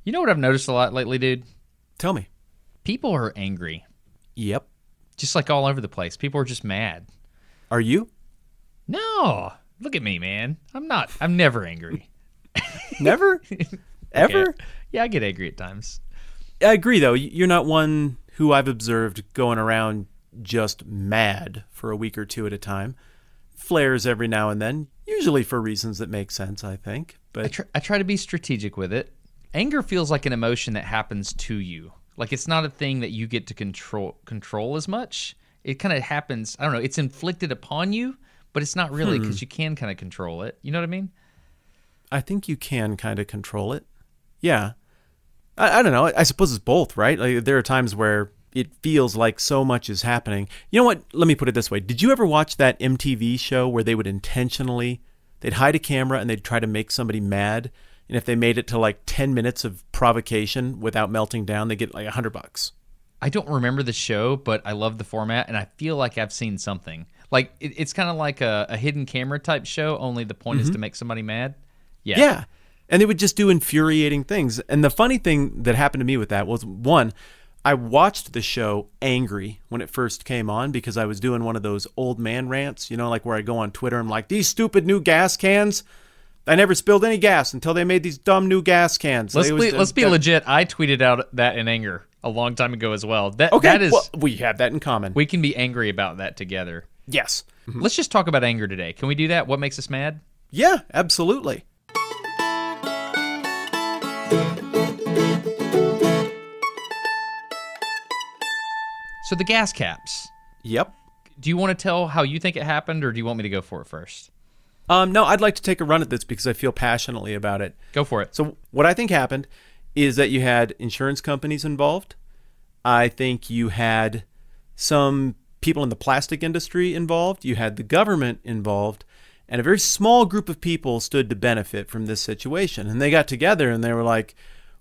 You know what I've noticed a lot lately, dude? Tell me. People are angry. Yep. Just like all over the place. People are just mad. Are you? No. Look at me, man. I'm not. I'm never angry. Never? Ever? Okay. Yeah, I get angry at times. I agree, though. You're not one who I've observed going around just mad for a week or two at a time. Flares every now and then, usually for reasons that make sense, I think. But I try to be strategic with it. Anger feels like an emotion that happens to you. Like it's not a thing that you get to control as much. It kind of happens, I don't know, it's inflicted upon you, but it's not really because you can kind of control it. You know what I mean? I think you can kind of control it. Yeah. I don't know. I suppose it's both, right? Like, there are times where it feels like so much is happening. You know what? Let me put it this way. Did you ever watch that MTV show where they would they'd hide a camera and they'd try to make somebody mad? And if they made it to like 10 minutes of provocation without melting down, they get like $100. I don't remember the show, but I love the format, and I feel like I've seen something. Like it's kind of like a hidden camera type show, only the point is to make somebody mad. Yeah. Yeah. And they would just do infuriating things. And the funny thing that happened to me with that was, one, I watched the show angry when it first came on because I was doing one of those old man rants, you know, like where I go on Twitter, I'm like, these stupid new gas cans, I never spilled any gas until they made these dumb new gas cans. Let's be legit. I tweeted out that in anger a long time ago as well. That is, well, we have that in common. We can be angry about that together. Yes. Let's just talk about anger today. Can we do that? What makes us mad? Yeah, absolutely. So the gas caps. Yep. Do you want to tell how you think it happened, or do you want me to go for it first? No, I'd like to take a run at this because I feel passionately about it. Go for it. So what I think happened is that you had insurance companies involved. I think you had some people in the plastic industry involved. You had the government involved. And a very small group of people stood to benefit from this situation. And they got together and they were like,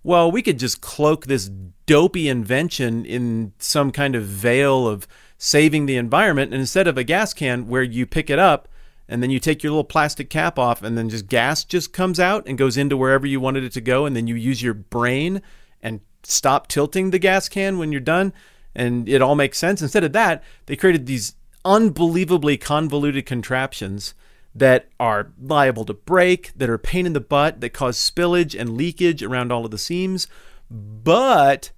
well, we could just cloak this dopey invention in some kind of veil of saving the environment. And instead of a gas can where you pick it up and then you take your little plastic cap off and then just gas just comes out and goes into wherever you wanted it to go. And then you use your brain and stop tilting the gas can when you're done. And it all makes sense. Instead of that, they created these unbelievably convoluted contraptions that are liable to break, that are a pain in the butt, that cause spillage and leakage around all of the seams. But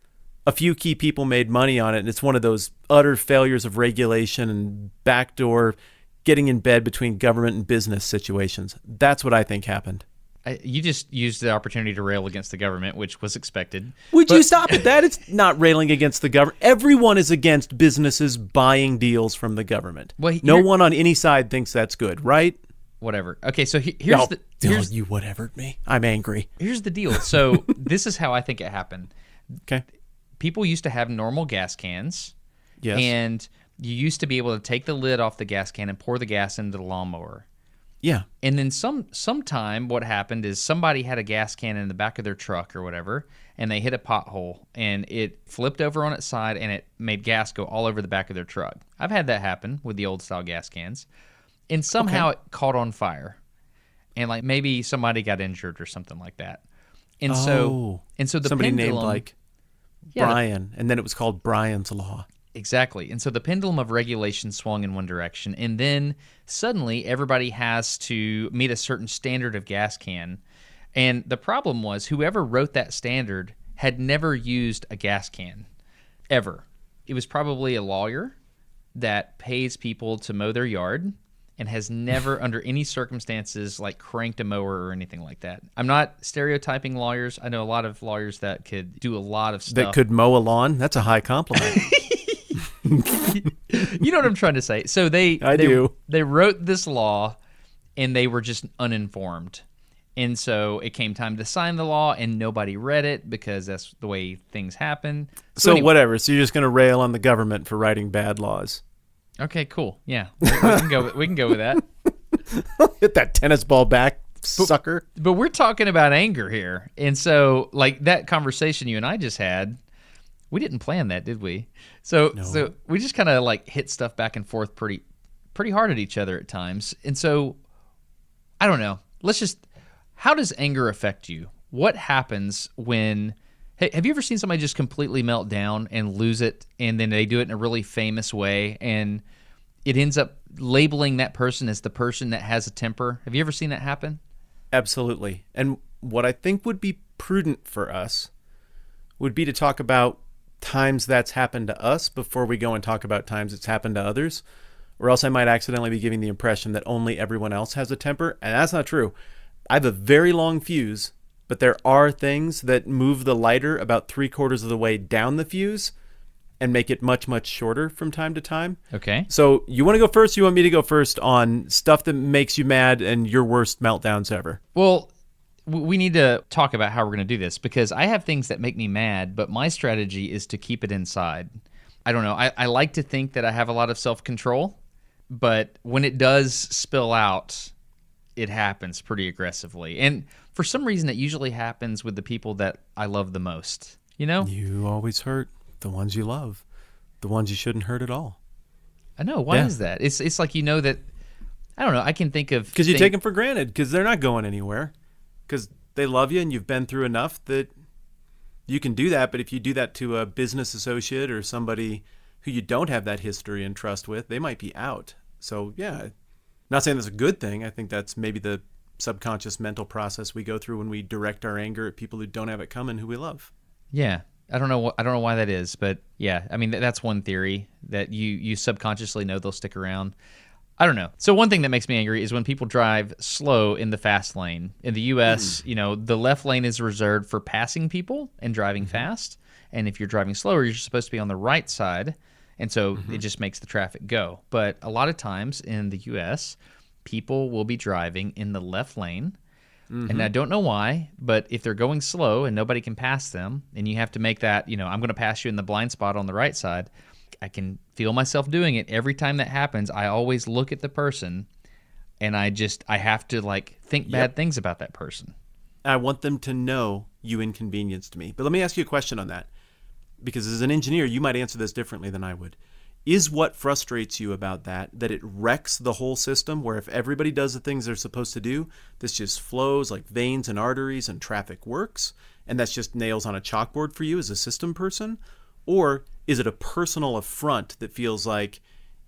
a few key people made money on it, and it's one of those utter failures of regulation and backdoor getting in bed between government and business situations. That's what I think happened. You just used the opportunity to rail against the government, which was expected. Would you stop at that? It's not railing against the government. Everyone is against businesses buying deals from the government. Well, no one on any side thinks that's good, right? Whatever. Okay, so here's you whatevered me. I'm angry. Here's the deal. So this is how I think it happened. Okay. People used to have normal gas cans. Yes. And you used to be able to take the lid off the gas can and pour the gas into the lawnmower. Yeah. And then sometime what happened is somebody had a gas can in the back of their truck or whatever, and they hit a pothole, and it flipped over on its side, and it made gas go all over the back of their truck. I've had that happen with the old-style gas cans. And somehow it caught on fire. And like maybe somebody got injured or something like that. And so the somebody pendulum, named like Brian, and then it was called Brian's Law. Exactly. And so the pendulum of regulation swung in one direction, and then suddenly everybody has to meet a certain standard of gas can. And the problem was whoever wrote that standard had never used a gas can, ever. It was probably a lawyer that pays people to mow their yard and has never under any circumstances like cranked a mower or anything like that. I'm not stereotyping lawyers. I know a lot of lawyers that could do a lot of stuff. That could mow a lawn? That's a high compliment. You know what I'm trying to say. So they wrote this law and they were just uninformed. And so it came time to sign the law and nobody read it because that's the way things happen. So anyway, whatever. So you're just going to rail on the government for writing bad laws. Okay, cool. Yeah. We can go with that. Hit that tennis ball back, sucker. But we're talking about anger here. And so like that conversation you and I just had, we didn't plan that, did we? So we just kind of like hit stuff back and forth pretty hard at each other at times. And so I don't know. How does anger affect you? what happens when... Hey, have you ever seen somebody just completely melt down and lose it, and then they do it in a really famous way, and it ends up labeling that person as the person that has a temper? Have you ever seen that happen? Absolutely. And what I think would be prudent for us would be to talk about times that's happened to us before we go and talk about times it's happened to others, or else I might accidentally be giving the impression that only everyone else has a temper, and that's not true. I have a very long fuse, but there are things that move the lighter about 3/4 of the way down the fuse and make it much, much shorter from time to time. Okay. So you want to go first? You want me to go first on stuff that makes you mad and your worst meltdowns ever? Well, we need to talk about how we're going to do this, because I have things that make me mad, but my strategy is to keep it inside. I don't know. I like to think that I have a lot of self-control, but when it does spill out, it happens pretty aggressively. And for some reason, it usually happens with the people that I love the most. You know? You always hurt the ones you love, the ones you shouldn't hurt at all. I know. Why is that? It's like, you know, that, I don't know. I can think of... Because you take them for granted, because they're not going anywhere, because they love you and you've been through enough that you can do that. But if you do that to a business associate or somebody who you don't have that history and trust with, they might be out. So, yeah, not saying that's a good thing. I think that's maybe the subconscious mental process we go through when we direct our anger at people who don't have it coming, who we love. Yeah. I don't know why that is, but yeah, I mean, that's one theory, that you subconsciously know they'll stick around. I don't know. So one thing that makes me angry is when people drive slow in the fast lane. In the U.S., you know, the left lane is reserved for passing people and driving fast. And if you're driving slower, you're supposed to be on the right side. And so it just makes the traffic go. But a lot of times in the U.S., people will be driving in the left lane. And I don't know why, but if they're going slow and nobody can pass them, and you have to make that, you know, I'm going to pass you in the blind spot on the right side, I can feel myself doing it. Every time that happens, I always look at the person, and I have to, like, think bad things about that person. I want them to know you inconvenienced me. But let me ask you a question on that, because as an engineer, you might answer this differently than I would. Is what frustrates you about that it wrecks the whole system, where if everybody does the things they're supposed to do, this just flows like veins and arteries and traffic works, and that's just nails on a chalkboard for you as a system person? Or is it a personal affront that feels like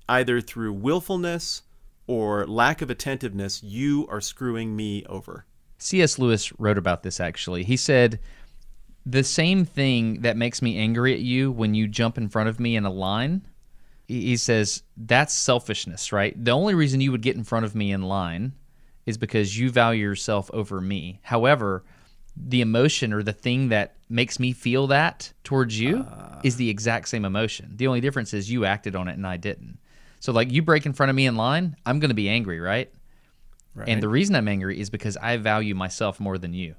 either through willfulness or lack of attentiveness, you are screwing me over? C.S. Lewis wrote about this, actually. He said, the same thing that makes me angry at you when you jump in front of me in a line, he says, that's selfishness, right? The only reason you would get in front of me in line is because you value yourself over me. However, the emotion or the thing that makes me feel that towards you is the exact same emotion. The only difference is you acted on it and I didn't. So, like, you break in front of me in line, I'm going to be angry, right? And the reason I'm angry is because I value myself more than you.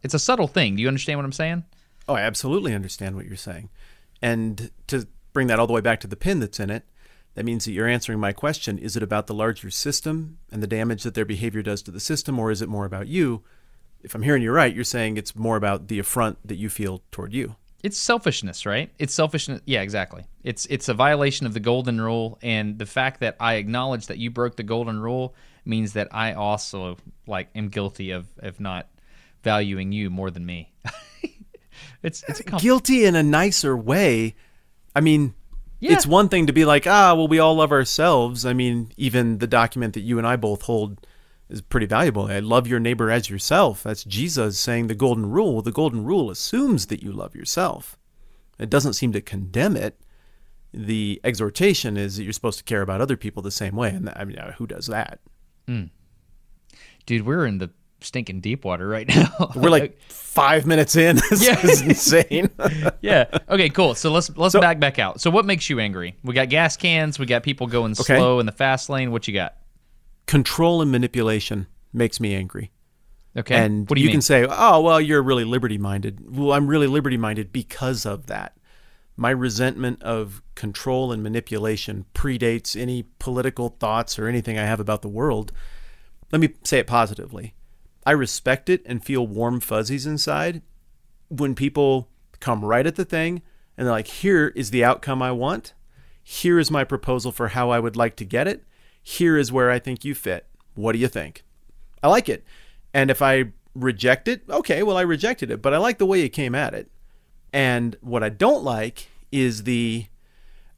It's a subtle thing. Do you understand what I'm saying? Oh, I absolutely understand what you're saying. And to bring that all the way back to the pin that's in it, that means that you're answering my question. Is it about the larger system and the damage that their behavior does to the system, or is it more about you? If I'm hearing you right, you're saying it's more about the affront that you feel toward you. It's selfishness, right? It's selfishness. Yeah, exactly. It's a violation of the golden rule, and the fact that I acknowledge that you broke the golden rule means that I also, like, am guilty of not valuing you more than me. it's guilty in a nicer way. I mean, it's one thing to be like, well, we all love ourselves. I mean, even the document that you and I both hold is pretty valuable. I love your neighbor as yourself. That's Jesus saying the golden rule. Well, the golden rule assumes that you love yourself. It doesn't seem to condemn it. The exhortation is that you're supposed to care about other people the same way. And I mean, who does that? Dude, we're in the stinking deep water right now. We're like 5 minutes in. This is insane. Yeah. Okay, cool. So let's back out. So what makes you angry? We got gas cans. We got people going slow in the fast lane. What you got? Control and manipulation makes me angry. Okay. And what do you mean? Can say, oh, well, you're really liberty-minded. Well, I'm really liberty-minded because of that. My resentment of control and manipulation predates any political thoughts or anything I have about the world. Let me say it positively. I respect it and feel warm fuzzies inside when people come right at the thing and they're like, here is the outcome I want. Here is my proposal for how I would like to get it. Here is where I think you fit. What do you think? I like it. And if I reject it. Okay, well, I rejected it, but I like the way you came at it. And what I don't like is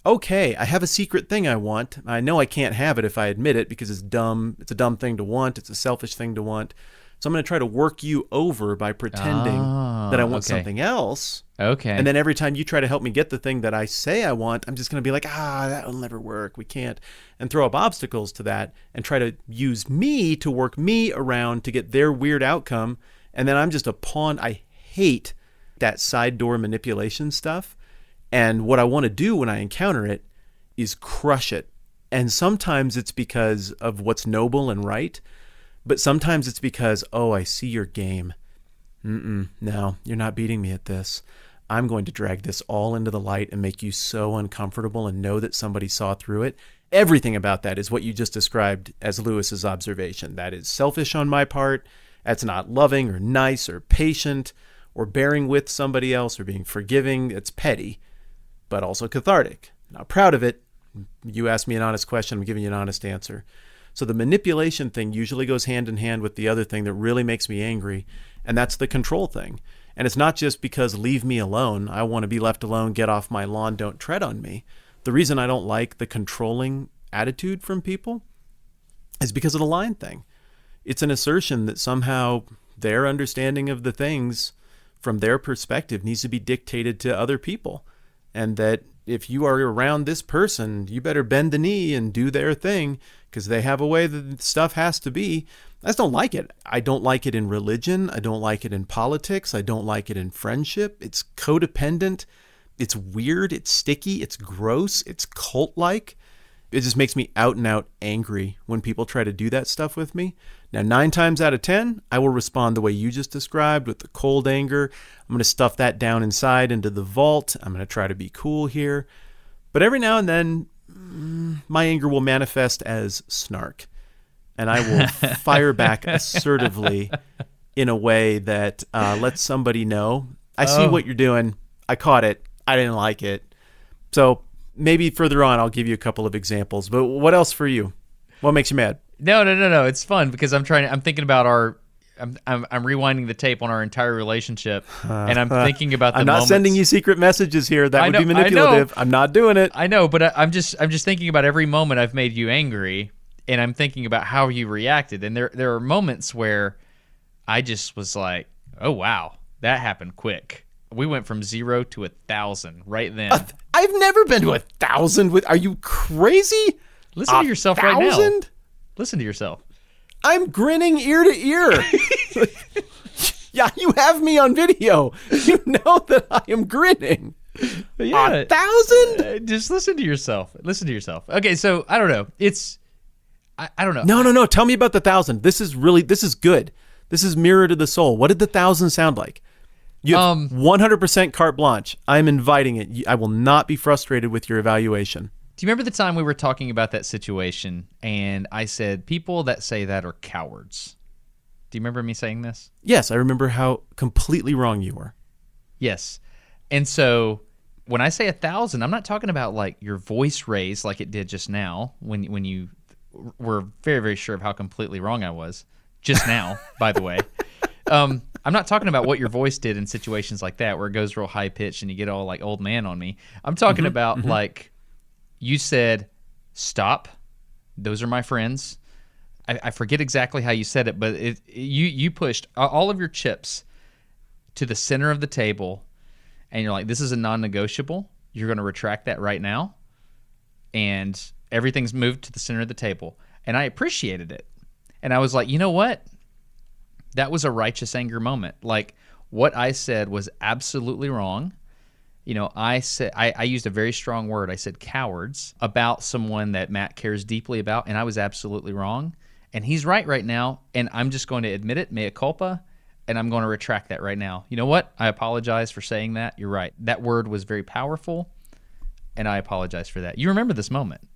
okay, I have a secret thing I want. I know I can't have it if I admit it because it's dumb. It's a dumb thing to want. It's a selfish thing to want. So I'm going to try to work you over by pretending that I want something else. Okay. And then every time you try to help me get the thing that I say I want, I'm just going to be like, that will never work. We can't. And throw up obstacles to that and try to use me to work me around to get their weird outcome. And then I'm just a pawn. I hate that side door manipulation stuff. And what I want to do when I encounter it is crush it. And sometimes it's because of what's noble and right. But sometimes it's because, I see your game. No, you're not beating me at this. I'm going to drag this all into the light and make you so uncomfortable and know that somebody saw through it. Everything about that is what you just described as Lewis's observation. That is selfish on my part. That's not loving or nice or patient or bearing with somebody else or being forgiving. It's petty, but also cathartic. Not proud of it. You asked me an honest question. I'm giving you an honest answer. So the manipulation thing usually goes hand in hand with the other thing that really makes me angry, and that's the control thing. And it's not just because leave me alone. I want to be left alone, get off my lawn, don't tread on me. The reason I don't like the controlling attitude from people is because of the line thing. It's an assertion that somehow their understanding of the things from their perspective needs to be dictated to other people, and that if you are around this person, you better bend the knee and do their thing because they have a way that stuff has to be. I just don't like it. I don't like it in religion. I don't like it in politics. I don't like it in friendship. It's codependent. It's weird. It's sticky. It's gross. It's cult-like. It just makes me out and out angry when people try to do that stuff with me. Now, 9 times out of 10, I will respond the way you just described with the cold anger. I'm going to stuff that down inside into the vault. I'm going to try to be cool here. But every now and then, my anger will manifest as snark. And I will fire back assertively in a way that lets somebody know, I see what you're doing. I caught it. I didn't like it. So maybe further on, I'll give you a couple of examples. But what else for you? What makes you mad? No. It's fun because I'm thinking about I'm rewinding the tape on our entire relationship, and I'm thinking about the I'm not moments. sending you secret messages here. That would be manipulative. I'm not doing it. I know, but I'm just thinking about every moment I've made you angry, and I'm thinking about how you reacted. And there are moments where I just was like, oh wow, that happened quick. We went from 0 to 1,000 right then. I've never been to 1,000. Are you crazy? Listen to yourself 1,000? right now. Listen to yourself. I'm grinning ear to ear. Yeah, you have me on video. You know that I am grinning. Yeah. 1,000? Just listen to yourself. Listen to yourself. Okay, so I don't know. I don't know. No. Tell me about the 1,000. This is good. This is mirror to the soul. What did the 1,000 sound like? You have 100% carte blanche. I'm inviting it. I will not be frustrated with your evaluation. Do you remember the time we were talking about that situation and I said, people that say that are cowards? Do you remember me saying this? Yes, I remember how completely wrong you were. Yes. And so when I say 1,000, I'm not talking about like your voice raised like it did just now when you were very, very sure of how completely wrong I was. Just now, by the way. I'm not talking about what your voice did in situations like that where it goes real high pitched and you get all like old man on me. I'm talking about like you said, stop. Those are my friends. I forget exactly how you said it, but you pushed all of your chips to the center of the table and you're like, this is a non-negotiable. You're going to retract that right now. And everything's moved to the center of the table. And I appreciated it. And I was like, you know what? That was a righteous anger moment. Like what I said was absolutely wrong. You know, I said I used a very strong word. I said cowards about someone that Matt cares deeply about, and I was absolutely wrong. And he's right now, and I'm just going to admit it, mea culpa, and I'm going to retract that right now. You know what? I apologize for saying that. You're right. That word was very powerful, and I apologize for that. You remember this moment.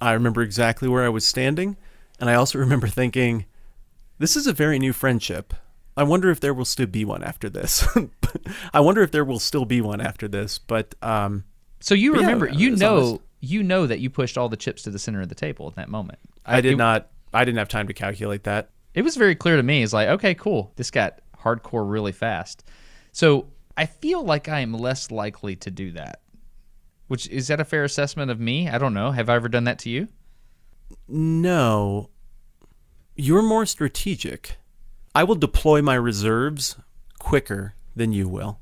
I remember exactly where I was standing, and I also remember thinking, this is a very new friendship. I wonder if there will still be one after this. But so you remember, yeah, you know that you pushed all the chips to the center of the table at that moment. I didn't have time to calculate that. It was very clear to me. It's like, okay, cool. This got hardcore really fast. So I feel like I am less likely to do that. Which, is that a fair assessment of me? I don't know. Have I ever done that to you? No. You're more strategic. I will deploy my reserves quicker than you will.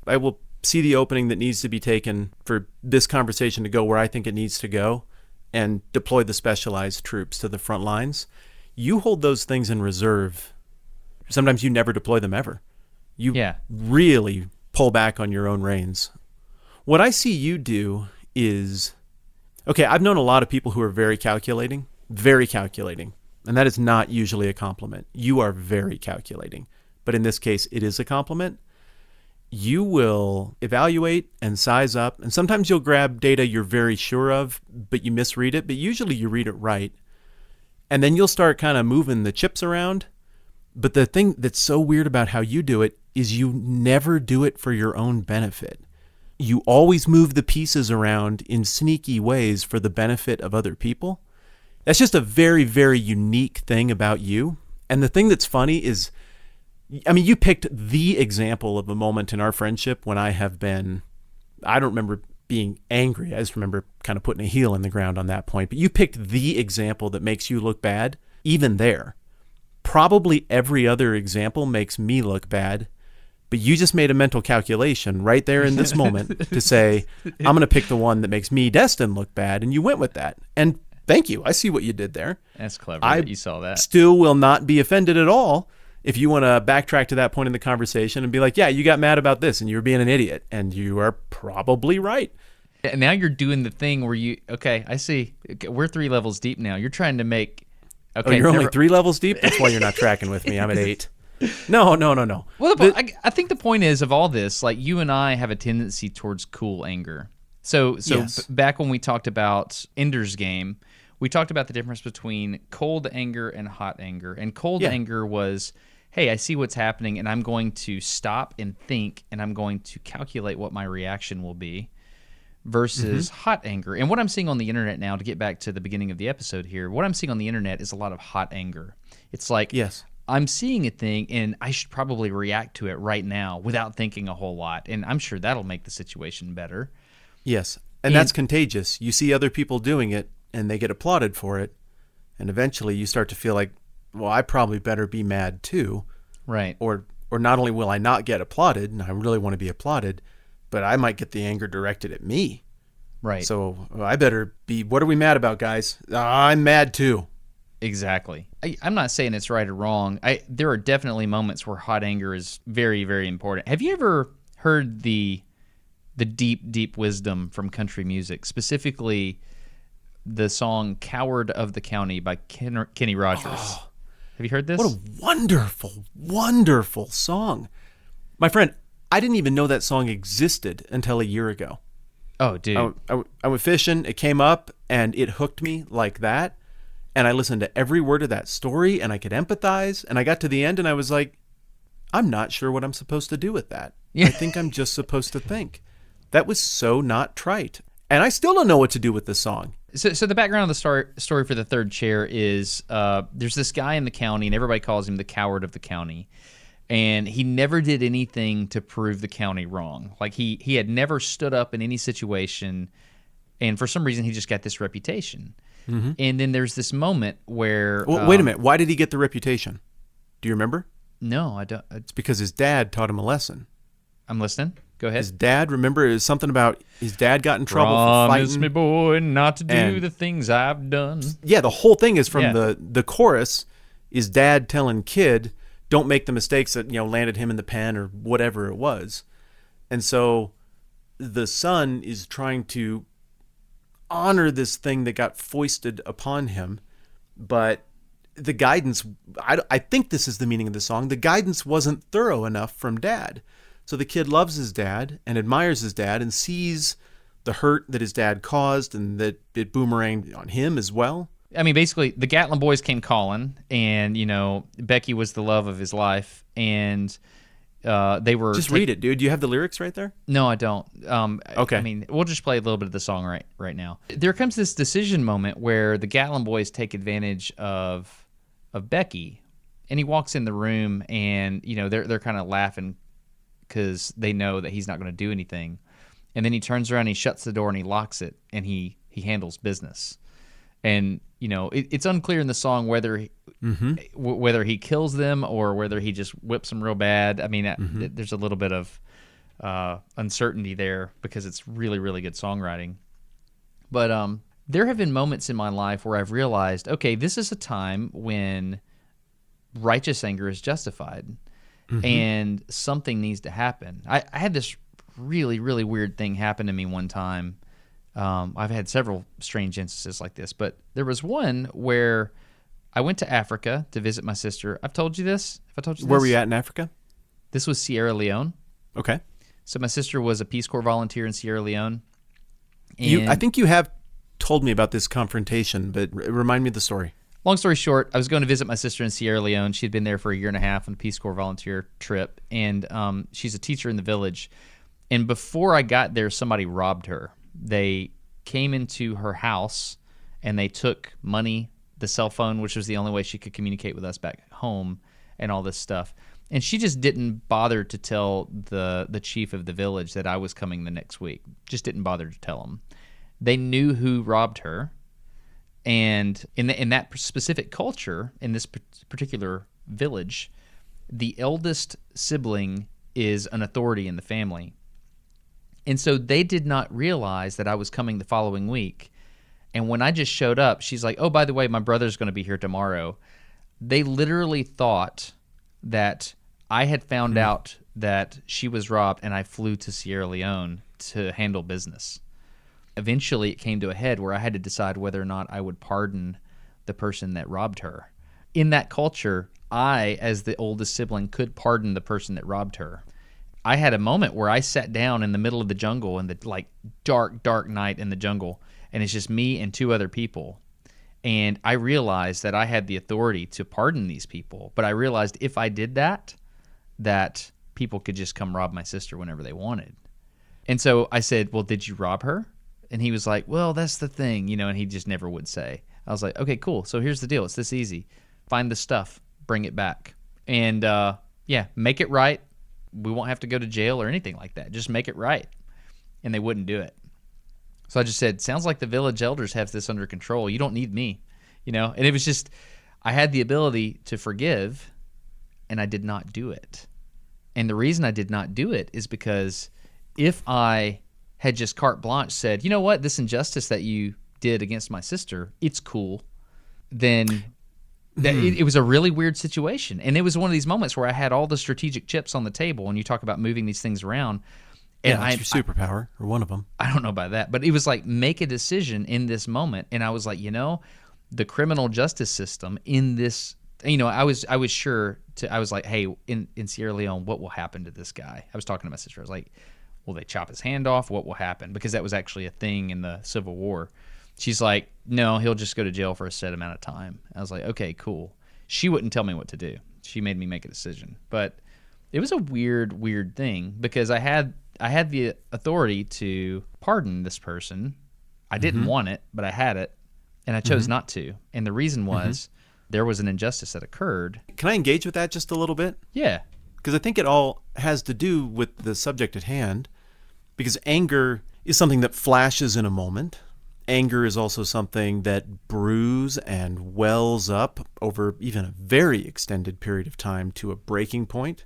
I will see the opening that needs to be taken for this conversation to go where I think it needs to go and deploy the specialized troops to the front lines. You hold those things in reserve. Sometimes you never deploy them ever. You really pull back on your own reins. What I see you do is, okay, I've known a lot of people who are very calculating, and that is not usually a compliment. You are very calculating, but in this case, it is a compliment. You will evaluate and size up, and sometimes you'll grab data you're very sure of, but you misread it, but usually you read it right. And then you'll start kind of moving the chips around. But the thing that's so weird about how you do it is you never do it for your own benefit. You always move the pieces around in sneaky ways for the benefit of other people. That's just a very, very unique thing about you. And the thing that's funny is, I mean, you picked the example of a moment in our friendship when I have been, I don't remember being angry. I just remember kind of putting a heel in the ground on that point. But you picked the example that makes you look bad, even there. Probably every other example makes me look bad, but you just made a mental calculation right there in this moment to say, I'm going to pick the one that makes me, Destin, look bad, and you went with that. And thank you. I see what you did there. That's clever that you saw that. Still will not be offended at all if you want to backtrack to that point in the conversation and be like, yeah, you got mad about this and you were being an idiot, and you are probably right. And now you're doing the thing where okay, I see. We're 3 levels deep now. You're trying to make, okay. Oh, you're only 3 levels deep? That's why you're not tracking with me. I'm at 8. No. Well, I think the point is of all this, like, you and I have a tendency towards cool anger. So yes. Back when we talked about Ender's Game, we talked about the difference between cold anger and hot anger. And cold anger was, hey, I see what's happening, and I'm going to stop and think, and I'm going to calculate what my reaction will be, versus hot anger. And what I'm seeing on the internet now, to get back to the beginning of the episode here, what I'm seeing on the internet is a lot of hot anger. It's like, yes, I'm seeing a thing, and I should probably react to it right now without thinking a whole lot. And I'm sure that'll make the situation better. Yes, and that's contagious. You see other people doing it, and they get applauded for it, and eventually you start to feel like, well, I probably better be mad too. Right. Or not only will I not get applauded, and I really want to be applauded, but I might get the anger directed at me. Right. So I better be, what are we mad about, guys? I'm mad too. Exactly. I'm not saying it's right or wrong. There are definitely moments where hot anger is very, very important. Have you ever heard the deep, deep wisdom from country music, specifically the song "Coward of the County" by Kenny Rogers? Oh, have you heard this? What a wonderful, wonderful song. My friend, I didn't even know that song existed until a year ago. Oh, dude. I went fishing, it came up, and it hooked me like that. And I listened to every word of that story, and I could empathize. And I got to the end, and I was like, I'm not sure what I'm supposed to do with that. Yeah. I think I'm just supposed to think. That was so not trite. And I still don't know what to do with this song. So the background of the story for the third chair is there's this guy in the county, and everybody calls him the coward of the county. And he never did anything to prove the county wrong. Like, he had never stood up in any situation, and for some reason he just got this reputation. Mm-hmm. And then there's this moment where... Well, wait a minute. Why did he get the reputation? Do you remember? No, I don't. It's because his dad taught him a lesson. I'm listening. Go ahead. His dad, remember, it was something about his dad got in trouble for fighting. Promise me, boy, not to do the things I've done. Yeah, the whole thing is from the chorus is dad telling kid, don't make the mistakes that, landed him in the pen or whatever it was. And so the son is trying to honor this thing that got foisted upon him, but the guidance, I think this is the meaning of the song, the guidance wasn't thorough enough from dad. So the kid loves his dad and admires his dad and sees the hurt that his dad caused and that it boomeranged on him as well. I mean, basically, the Gatlin boys came calling, and, Becky was the love of his life, and they were... Just read it, dude. Do you have the lyrics right there? No, I don't. Okay. I mean, we'll just play a little bit of the song right now. There comes this decision moment where the Gatlin boys take advantage of Becky, And he walks in the room, and they're kind of laughing because they know that he's not going to do anything. And then he turns around, he shuts the door, and he locks it, and he handles business. And it's unclear in the song whether whether he kills them or whether he just whips them real bad. I mean, there's a little bit of uncertainty there because it's really, really good songwriting. But there have been moments in my life where I've realized, okay, this is a time when righteous anger is justified, and something needs to happen. I had this really, really weird thing happen to me one time. I've had several strange instances like this, but there was one where I went to Africa to visit my sister. I've told you this? Have I told you this? Where were you at in Africa? This was Sierra Leone. Okay. So my sister was a Peace Corps volunteer in Sierra Leone. And I think you have told me about this confrontation, but remind me of the story. Long story short, I was going to visit my sister in Sierra Leone. She'd been there for a year and a half on a Peace Corps volunteer trip, and she's a teacher in the village. And before I got there, somebody robbed her. They came into her house, and they took money, the cell phone, which was the only way she could communicate with us back home, and all this stuff. And she just didn't bother to tell the chief of the village that I was coming the next week. Just didn't bother to tell him. They knew who robbed her. And in that specific culture, in this particular village, the eldest sibling is an authority in the family. And so they did not realize that I was coming the following week. And when I just showed up, she's like, oh, by the way, my brother's going to be here tomorrow. They literally thought that I had found out that she was robbed, and I flew to Sierra Leone to handle business. Eventually, it came to a head where I had to decide whether or not I would pardon the person that robbed her. In that culture, I, as the oldest sibling, could pardon the person that robbed her. I had a moment where I sat down in the middle of the jungle in the dark, dark night in the jungle, and it's just me and two other people. And I realized that I had the authority to pardon these people, but I realized if I did that people could just come rob my sister whenever they wanted. And so I said, well, did you rob her? And he was like, well, that's the thing, and he just never would say. I was like, okay, cool. So here's the deal. It's this easy. Find the stuff, bring it back. And make it right. We won't have to go to jail or anything like that. Just make it right. And they wouldn't do it. So I just said, sounds like the village elders have this under control. You don't need me, And it was just, I had the ability to forgive, and I did not do it. And the reason I did not do it is because if I had just carte blanche said, you know what, this injustice that you did against my sister, it's cool, then it was a really weird situation. And it was one of these moments where I had all the strategic chips on the table, and you talk about moving these things around. And that's your superpower, or one of them. I don't know about that, but it was like, make a decision in this moment. And I was like, the criminal justice system in this, I was sure I was like, hey, in Sierra Leone, what will happen to this guy? I was talking to my sister. I was like, will they chop his hand off? What will happen? Because that was actually a thing in the Civil War. She's like, no, he'll just go to jail for a set amount of time. I was like, okay, cool. She wouldn't tell me what to do. She made me make a decision. But it was a weird, weird thing because I had the authority to pardon this person. I didn't want it, but I had it, and I chose not to. And the reason was there was an injustice that occurred. Can I engage with that just a little bit? Yeah. Because I think it all has to do with the subject at hand. Because anger is something that flashes in a moment. Anger is also something that brews and wells up over even a very extended period of time to a breaking point.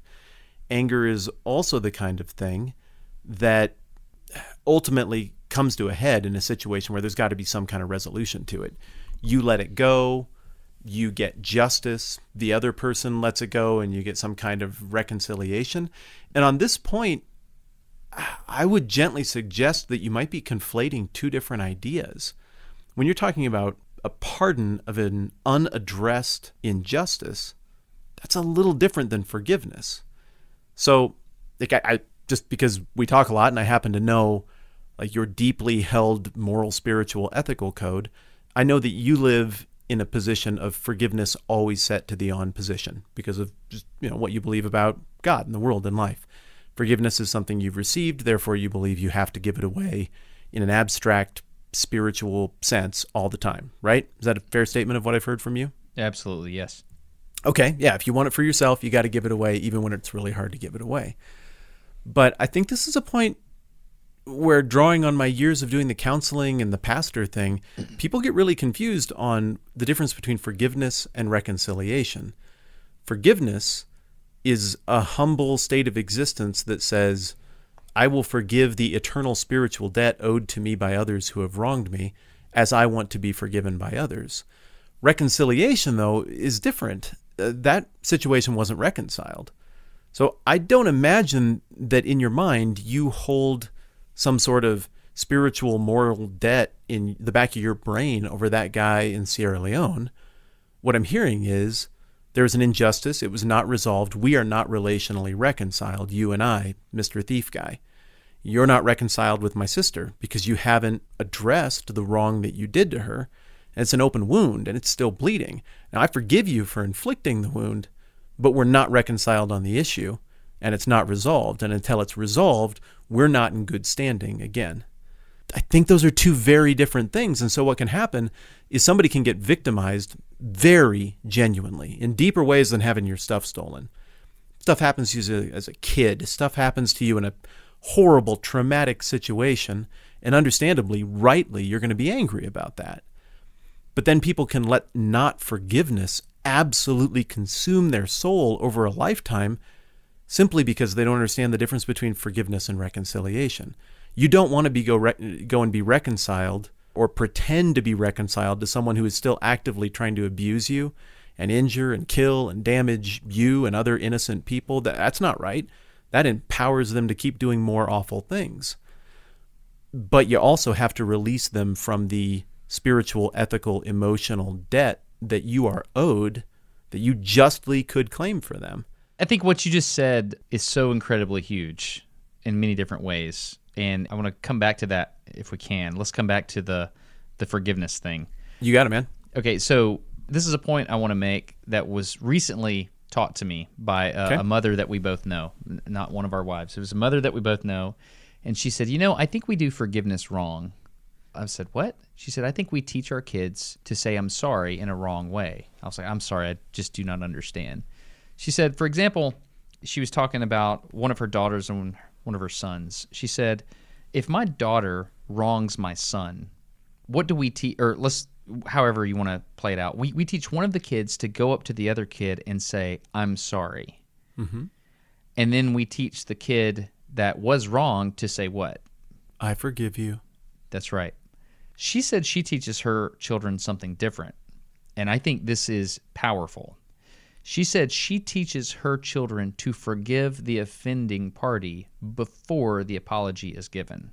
Anger is also the kind of thing that ultimately comes to a head in a situation where there's got to be some kind of resolution to it. You let it go, you get justice, the other person lets it go, and you get some kind of reconciliation. And on this point, I would gently suggest that you might be conflating two different ideas. When you're talking about a pardon of an unaddressed injustice, that's a little different than forgiveness. So, I just because we talk a lot and I happen to know your deeply held moral, spiritual, ethical code, I know that you live in a position of forgiveness always set to the on position because of just, what you believe about God and the world and life. Forgiveness is something you've received, therefore you believe you have to give it away in an abstract, spiritual sense all the time, right? Is that a fair statement of what I've heard from you? Absolutely, yes. Okay, yeah, if you want it for yourself, you got to give it away, even when it's really hard to give it away. But I think this is a point where, drawing on my years of doing the counseling and the pastor thing, people get really confused on the difference between forgiveness and reconciliation. Forgiveness is a humble state of existence that says, I will forgive the eternal spiritual debt owed to me by others who have wronged me, as I want to be forgiven by others. Reconciliation, though, is different. That situation wasn't reconciled. So I don't imagine that in your mind you hold some sort of spiritual moral debt in the back of your brain over that guy in Sierra Leone. What I'm hearing is there's an injustice. It was not resolved. We are not relationally reconciled, you and I, Mr. Thief Guy. You're not reconciled with my sister because you haven't addressed the wrong that you did to her. And it's an open wound and it's still bleeding. Now, I forgive you for inflicting the wound, but we're not reconciled on the issue and it's not resolved. And until it's resolved, we're not in good standing again. I think those are two very different things. And so what can happen is somebody can get victimized very genuinely in deeper ways than having your stuff stolen. Stuff happens to you as a kid. Stuff happens to you in a horrible, traumatic situation. And understandably, rightly, you're going to be angry about that. But then people can let not forgiveness absolutely consume their soul over a lifetime simply because they don't understand the difference between forgiveness and reconciliation. You don't want to go and be reconciled or pretend to be reconciled to someone who is still actively trying to abuse you and injure and kill and damage you and other innocent people. That's not right. That empowers them to keep doing more awful things. But you also have to release them from the spiritual, ethical, emotional debt that you are owed, that you justly could claim for them. I think what you just said is so incredibly huge in many different ways. And I want to come back to that if we can. Let's come back to the forgiveness thing. You got it, man. Okay, so this is a point I want to make that was recently taught to me by a mother that we both know, not one of our wives. It was a mother that we both know. And she said, I think we do forgiveness wrong. I said, what? She said, I think we teach our kids to say I'm sorry in a wrong way. I was like, I'm sorry, I just do not understand. She said, for example, she was talking about one of her daughters and one of her sons. She said, if my daughter wrongs my son, what do we teach, or however you want to play it out, we teach one of the kids to go up to the other kid and say, I'm sorry. Mm-hmm. And then we teach the kid that was wrong to say what? I forgive you. That's right. She said she teaches her children something different, and I think this is powerful. She said she teaches her children to forgive the offending party before the apology is given.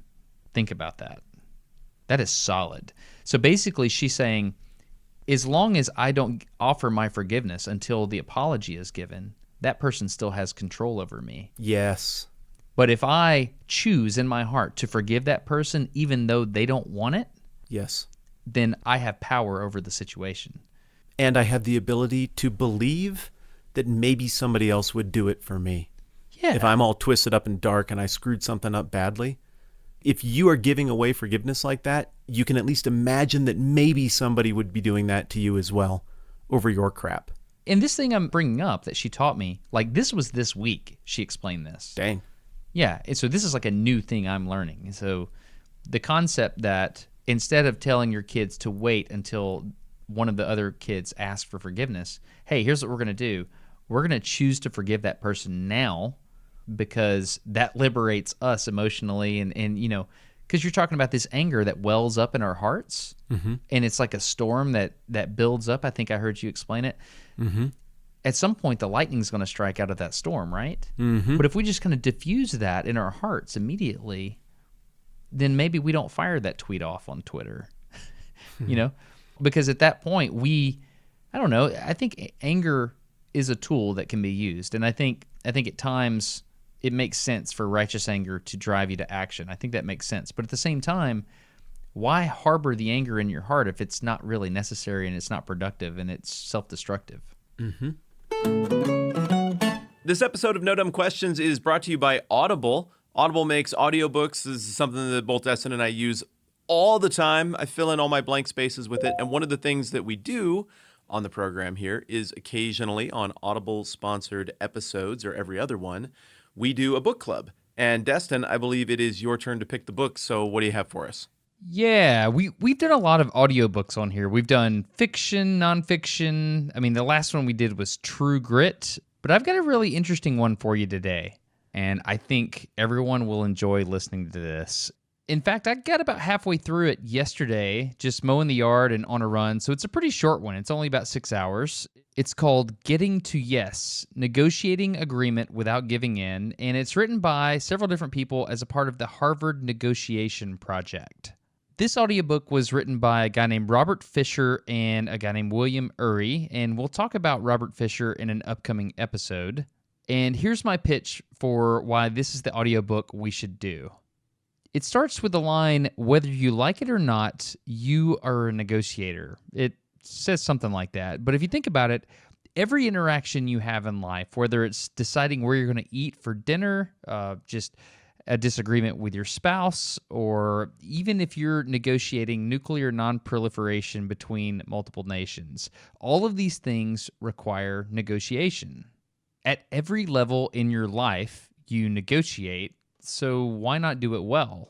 Think about that. That is solid. So basically she's saying, as long as I don't offer my forgiveness until the apology is given, that person still has control over me. Yes. But if I choose in my heart to forgive that person even though they don't want it, yes, then I have power over the situation. And I have the ability to believe that maybe somebody else would do it for me. Yeah. If I'm all twisted up and dark and I screwed something up badly, if you are giving away forgiveness like that, you can at least imagine that maybe somebody would be doing that to you as well over your crap. And this thing I'm bringing up that she taught me, like this was this week, she explained this. Dang. Yeah, and so this is like a new thing I'm learning. And so the concept that instead of telling your kids to wait until one of the other kids asks for forgiveness, hey, here's what we're going to do. We're going to choose to forgive that person now because that liberates us emotionally. And because you're talking about this anger that wells up in our hearts, mm-hmm. and it's like a storm that builds up. I think I heard you explain it. Mm-hmm. At some point, the lightning's going to strike out of that storm, right? Mm-hmm. But if we just kind of diffuse that in our hearts immediately, then maybe we don't fire that tweet off on Twitter, Because at that point, I think anger is a tool that can be used. And I think at times it makes sense for righteous anger to drive you to action. I think that makes sense. But at the same time, why harbor the anger in your heart if it's not really necessary and it's not productive and it's self-destructive? Mm-hmm. This episode of No Dumb Questions is brought to you by Audible. Audible makes audiobooks. This is something that both Destin and I use all the time. I fill in all my blank spaces with it. And one of the things that we do on the program here is occasionally on Audible-sponsored episodes or every other one, we do a book club. And Destin, I believe it is your turn to pick the book, so what do you have for us? Yeah, we've done a lot of audiobooks on here. We've done fiction, nonfiction. I mean, the last one we did was True Grit, but I've got a really interesting one for you today, and I think everyone will enjoy listening to this. In fact, I got about halfway through it yesterday, just mowing the yard and on a run, so it's a pretty short one. It's only about 6 hours. It's called Getting to Yes, Negotiating Agreement Without Giving In, and it's written by several different people as a part of the Harvard Negotiation Project. This audiobook was written by a guy named Robert Fisher and a guy named William Ury, and we'll talk about Robert Fisher in an upcoming episode. And here's my pitch for why this is the audiobook we should do. It starts with the line, whether you like it or not, you are a negotiator. It says something like that. But if you think about it, every interaction you have in life, whether it's deciding where you're going to eat for dinner, just a disagreement with your spouse, or even if you're negotiating nuclear non-proliferation between multiple nations, all of these things require negotiation. At every level in your life, you negotiate. So why not do it well?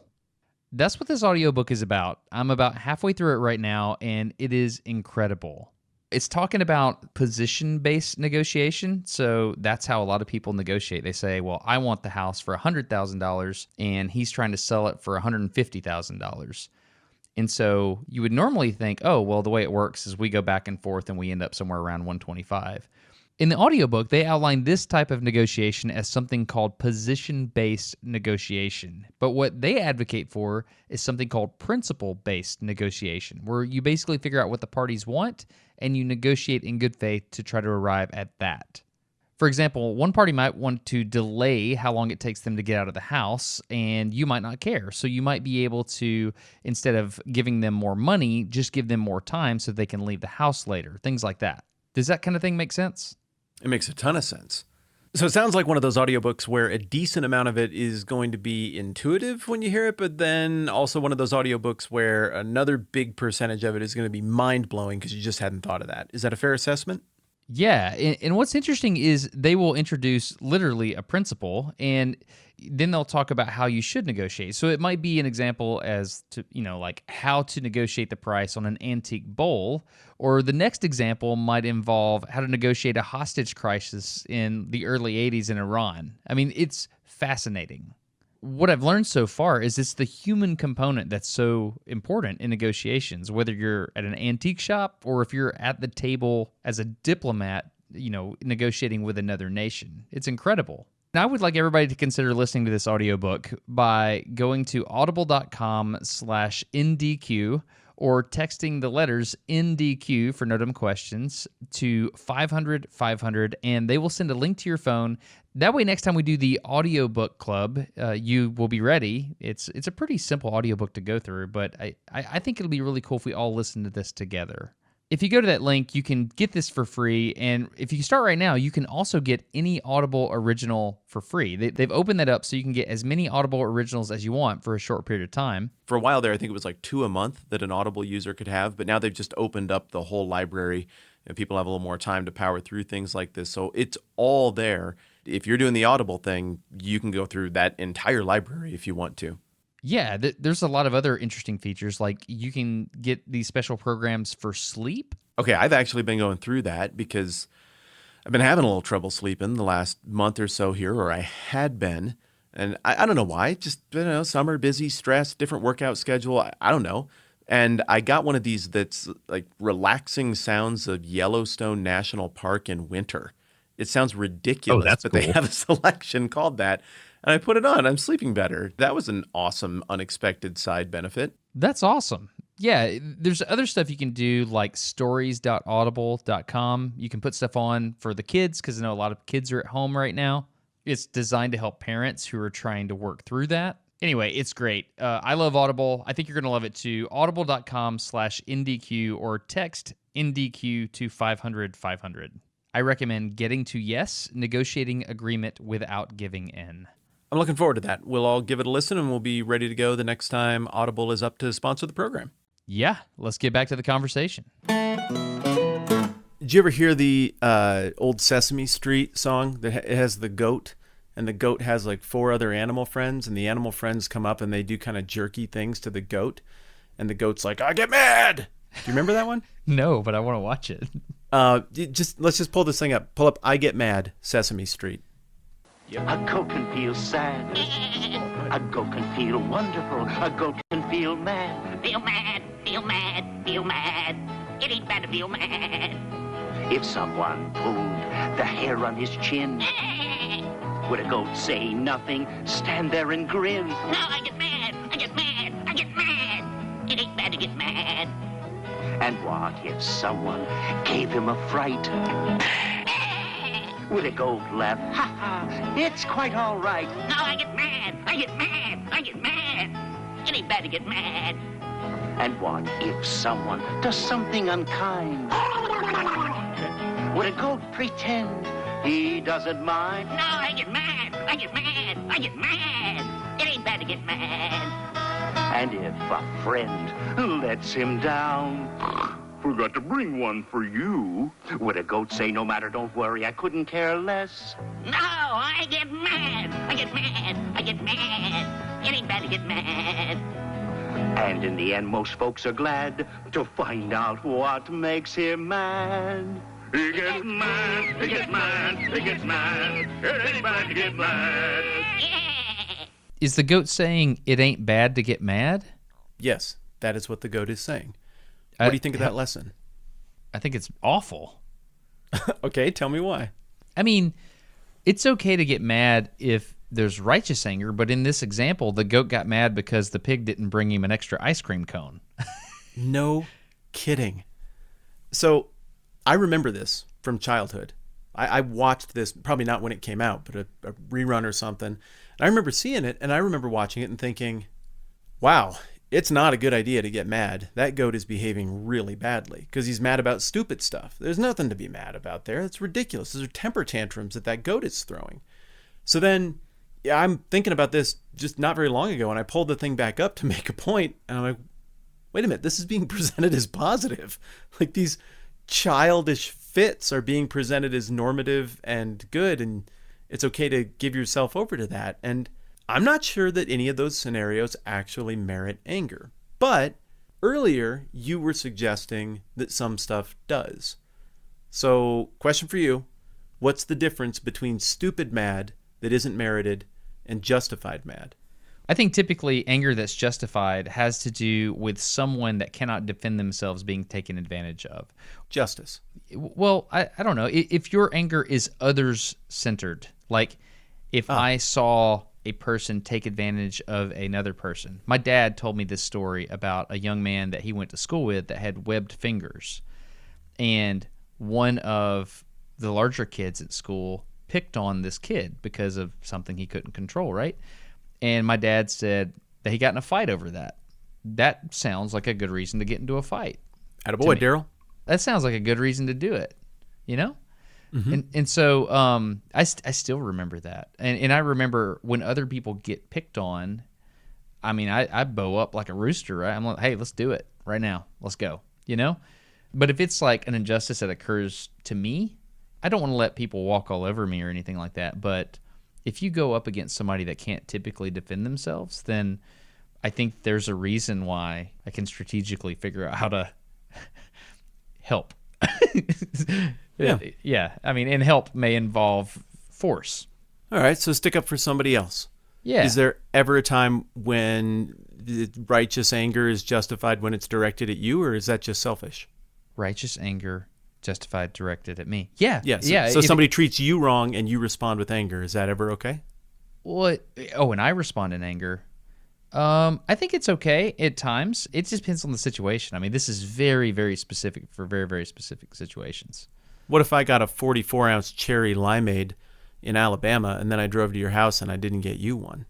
That's what this audiobook is about. I'm about halfway through it right now, and it is incredible. It's talking about position-based negotiation, so that's how a lot of people negotiate. They say, well, I want the house for $100,000, and he's trying to sell it for $150,000. And so you would normally think, oh, well, the way it works is we go back and forth, and we end up somewhere around 125. In the audiobook, they outline this type of negotiation as something called position-based negotiation. But what they advocate for is something called principle-based negotiation, where you basically figure out what the parties want and you negotiate in good faith to try to arrive at that. For example, one party might want to delay how long it takes them to get out of the house, and you might not care. So you might be able to, instead of giving them more money, just give them more time so they can leave the house later, things like that. Does that kind of thing make sense? It makes a ton of sense. So it sounds like one of those audiobooks where a decent amount of it is going to be intuitive when you hear it, but then also one of those audiobooks where another big percentage of it is going to be mind-blowing because you just hadn't thought of that. Is that a fair assessment? Yeah, and what's interesting is they will introduce literally a principle, and then they'll talk about how you should negotiate. So it might be an example as to, like how to negotiate the price on an antique bowl, or the next example might involve how to negotiate a hostage crisis in the early 80s in Iran. I mean, it's fascinating. What I've learned so far is it's the human component that's so important in negotiations, whether you're at an antique shop or if you're at the table as a diplomat, negotiating with another nation. It's incredible. Now, I would like everybody to consider listening to this audiobook by going to audible.com/NDQ or texting the letters NDQ for No Dumb Questions to 500-500, and they will send a link to your phone. That way, next time we do the audiobook club, you will be ready. It's a pretty simple audiobook to go through, but I think it'll be really cool if we all listen to this together. If you go to that link, you can get this for free, and if you start right now, you can also get any Audible original for free. They've opened that up so you can get as many Audible originals as you want for a short period of time. For a while there, I think it was like 2 a month that an Audible user could have, but now they've just opened up the whole library, and people have a little more time to power through things like this. So it's all there. If you're doing the Audible thing, you can go through that entire library if you want to. Yeah, there's a lot of other interesting features, like you can get these special programs for sleep. Okay, I've actually been going through that because I've been having a little trouble sleeping the last month or so here, or I had been. And I don't know why, just, summer, busy, stress, different workout schedule, I don't know. And I got one of these that's like relaxing sounds of Yellowstone National Park in winter. It sounds ridiculous, that's but cool. They have a selection called that. And I put it on. I'm sleeping better. That was an awesome, unexpected side benefit. That's awesome. Yeah, there's other stuff you can do like stories.audible.com. You can put stuff on for the kids because I know a lot of kids are at home right now. It's designed to help parents who are trying to work through that. Anyway, it's great. I love Audible. I think you're going to love it too. Audible.com/NDQ or text NDQ to 500-500. I recommend Getting to Yes, Negotiating Agreement Without Giving In. I'm looking forward to that. We'll all give it a listen, and we'll be ready to go the next time Audible is up to sponsor the program. Yeah, let's get back to the conversation. Did you ever hear the old Sesame Street song that it has the goat, and the goat has like 4 other animal friends, and the animal friends come up and they do kind of jerky things to the goat, and the goat's like, "I get mad." Do you remember that one? No, but I want to watch it. Let's just pull this thing up. Pull up "I Get Mad," Sesame Street. A goat can feel sad. A goat can feel wonderful. A goat can feel mad. Feel mad, feel mad, feel mad. It ain't bad to feel mad. If someone pulled the hair on his chin, would a goat say nothing, stand there and grin? No, I get mad, I get mad, I get mad. It ain't bad to get mad. And what if someone gave him a fright? Would a goat laugh? Ha ha, it's quite all right. No, I get mad, I get mad, I get mad. It ain't bad to get mad. And what if someone does something unkind? Would a goat pretend he doesn't mind? No, I get mad, I get mad, I get mad. It ain't bad to get mad. And if a friend lets him down, forgot to bring one for you, would a goat say, no matter, don't worry, I couldn't care less? No, I get mad, I get mad, I get mad. It ain't bad to get mad. And in the end, most folks are glad to find out what makes him mad. He gets mad, he gets mad, he gets mad. It ain't bad to get mad. Yeah. Is the goat saying it ain't bad to get mad? Yes, that is what the goat is saying. What do you think of that lesson? I think it's awful. Okay, tell me why. I mean, it's okay to get mad if there's righteous anger, but in this example, the goat got mad because the pig didn't bring him an extra ice cream cone. No kidding. So I remember this from childhood. I watched this, probably not when it came out, but a rerun or something. And I remember seeing it, and I remember watching it and thinking, wow, it's not a good idea to get mad. That goat is behaving really badly because he's mad about stupid stuff. There's nothing to be mad about there. It's ridiculous. Those are temper tantrums that goat is throwing. So then I'm thinking about this just not very long ago, and I pulled the thing back up to make a point, and I'm like, wait a minute, this is being presented as positive. Like these childish fits are being presented as normative and good, and it's okay to give yourself over to that. And I'm not sure that any of those scenarios actually merit anger. But earlier, you were suggesting that some stuff does. So, question for you, what's the difference between stupid mad that isn't merited and justified mad? I think typically anger that's justified has to do with someone that cannot defend themselves being taken advantage of. Justice. Well, I don't know. If your anger is others-centered, like if I saw a person take advantage of another person. My dad told me this story about a young man that he went to school with that had webbed fingers. And one of the larger kids at school picked on this kid because of something he couldn't control, right? And my dad said that he got in a fight over that. That sounds like a good reason to get into a fight. Attaboy, Daryl. That sounds like a good reason to do it, you know? Mm-hmm. And so I still remember that. And I remember when other people get picked on, I mean, I bow up like a rooster, right? I'm like, hey, let's do it right now. Let's go, you know? But if it's like an injustice that occurs to me, I don't want to let people walk all over me or anything like that. But if you go up against somebody that can't typically defend themselves, then I think there's a reason why I can strategically figure out how to help. Yeah. I mean, and help may involve force. All right, so stick up for somebody else. Yeah. Is there ever a time when the righteous anger is justified when it's directed at you, or is that just selfish? Righteous anger justified directed at me. Yeah. Yeah. So, yeah. so somebody treats you wrong and you respond with anger. Is that ever okay? What? Oh, and I respond in anger. I think it's okay at times. It just depends on the situation. I mean, this is very, very specific for very, very specific situations. What if I got a 44-ounce cherry limeade in Alabama and then I drove to your house and I didn't get you one?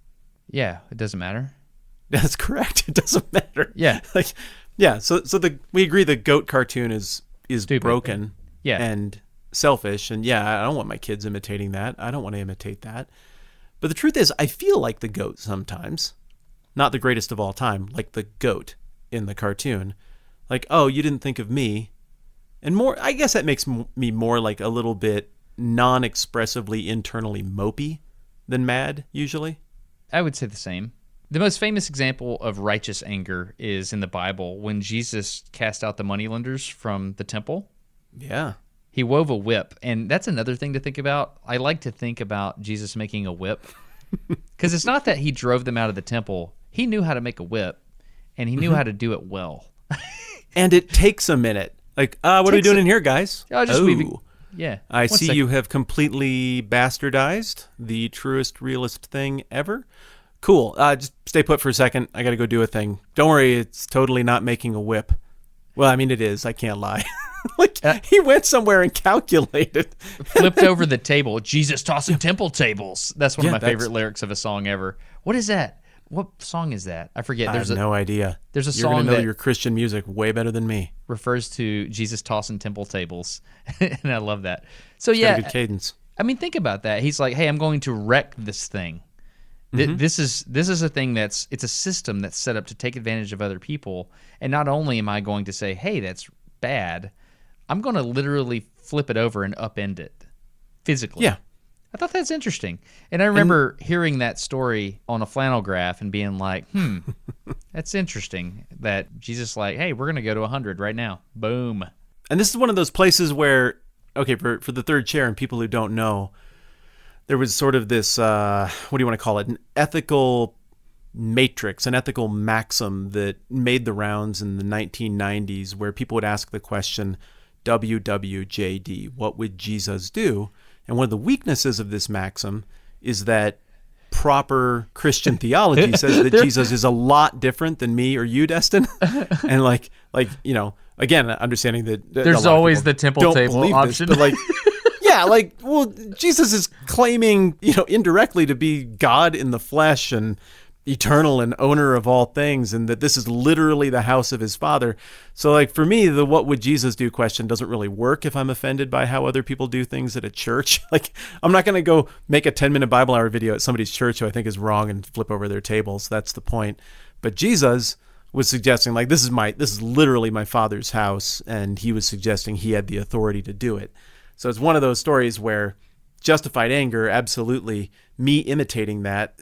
Yeah, it doesn't matter. That's correct. It doesn't matter. Yeah. So we agree the goat cartoon is Stupid. broken Yeah. and selfish. And yeah, I don't want my kids imitating that. I don't want to imitate that. But the truth is, I feel like the goat sometimes. Not the greatest of all time, like the goat in the cartoon. Like, oh, you didn't think of me. And more, I guess that makes me more like a little bit non-expressively internally mopey than mad, usually. I would say the same. The most famous example of righteous anger is in the Bible when Jesus cast out the moneylenders from the temple. Yeah. He wove a whip, and that's another thing to think about. I like to think about Jesus making a whip because it's not that he drove them out of the temple. He knew how to make a whip, and he knew how to do it well. And it takes a minute. Like, what are we doing in here, guys? Yeah. I see you have completely bastardized the truest, realist thing ever. Cool. Just stay put for a second. I got to go do a thing. Don't worry, it's totally not making a whip. Well, I mean, it is. I can't lie. He went somewhere and calculated. Flipped over the table. Jesus tossing temple tables. That's one of my favorite lyrics of a song ever. What is that? What song is that? I forget. I have no idea. There's a You're song going to know that your Christian music way better than me. refers to Jesus tossing temple tables, and I love that. So It's got a good cadence. I mean, think about that. He's like, "Hey, I'm going to wreck this thing. This is a thing it's a system that's set up to take advantage of other people. And not only am I going to say, hey, that's bad, I'm going to literally flip it over and upend it physically." Yeah. I thought that's interesting. And I remember hearing that story on a flannel graph and being like, that's interesting that Jesus like, hey, we're going to go to 100 right now. Boom. And this is one of those places where, okay, for the third chair and people who don't know, there was sort of this, what do you want to call it, an ethical matrix, an ethical maxim that made the rounds in the 1990s where people would ask the question, WWJD, what would Jesus do? And one of the weaknesses of this maxim is that proper Christian theology says that Jesus is a lot different than me or you, Destin. And like you know, again, understanding that There's always the temple table option. This, but yeah, well, Jesus is claiming, indirectly to be God in the flesh and eternal and owner of all things, and that this is literally the house of his Father. So for me, the what would Jesus do question doesn't really work if I'm offended by how other people do things at a church. I'm not going to go make a 10-minute Bible hour video at somebody's church who I think is wrong and flip over their tables. That's the point. But Jesus was suggesting this is literally my Father's house, and he was suggesting he had the authority to do it. So it's one of those stories where justified anger, absolutely, me imitating that,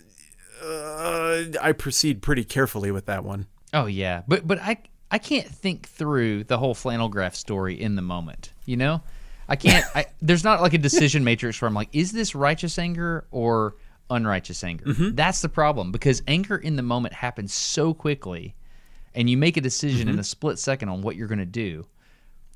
I proceed pretty carefully with that one. Oh yeah, but I can't think through the whole flannel graph story in the moment. I can't. There's not like a decision matrix where I'm like, is this righteous anger or unrighteous anger? Mm-hmm. That's the problem, because anger in the moment happens so quickly, and you make a decision in a split second on what you're going to do.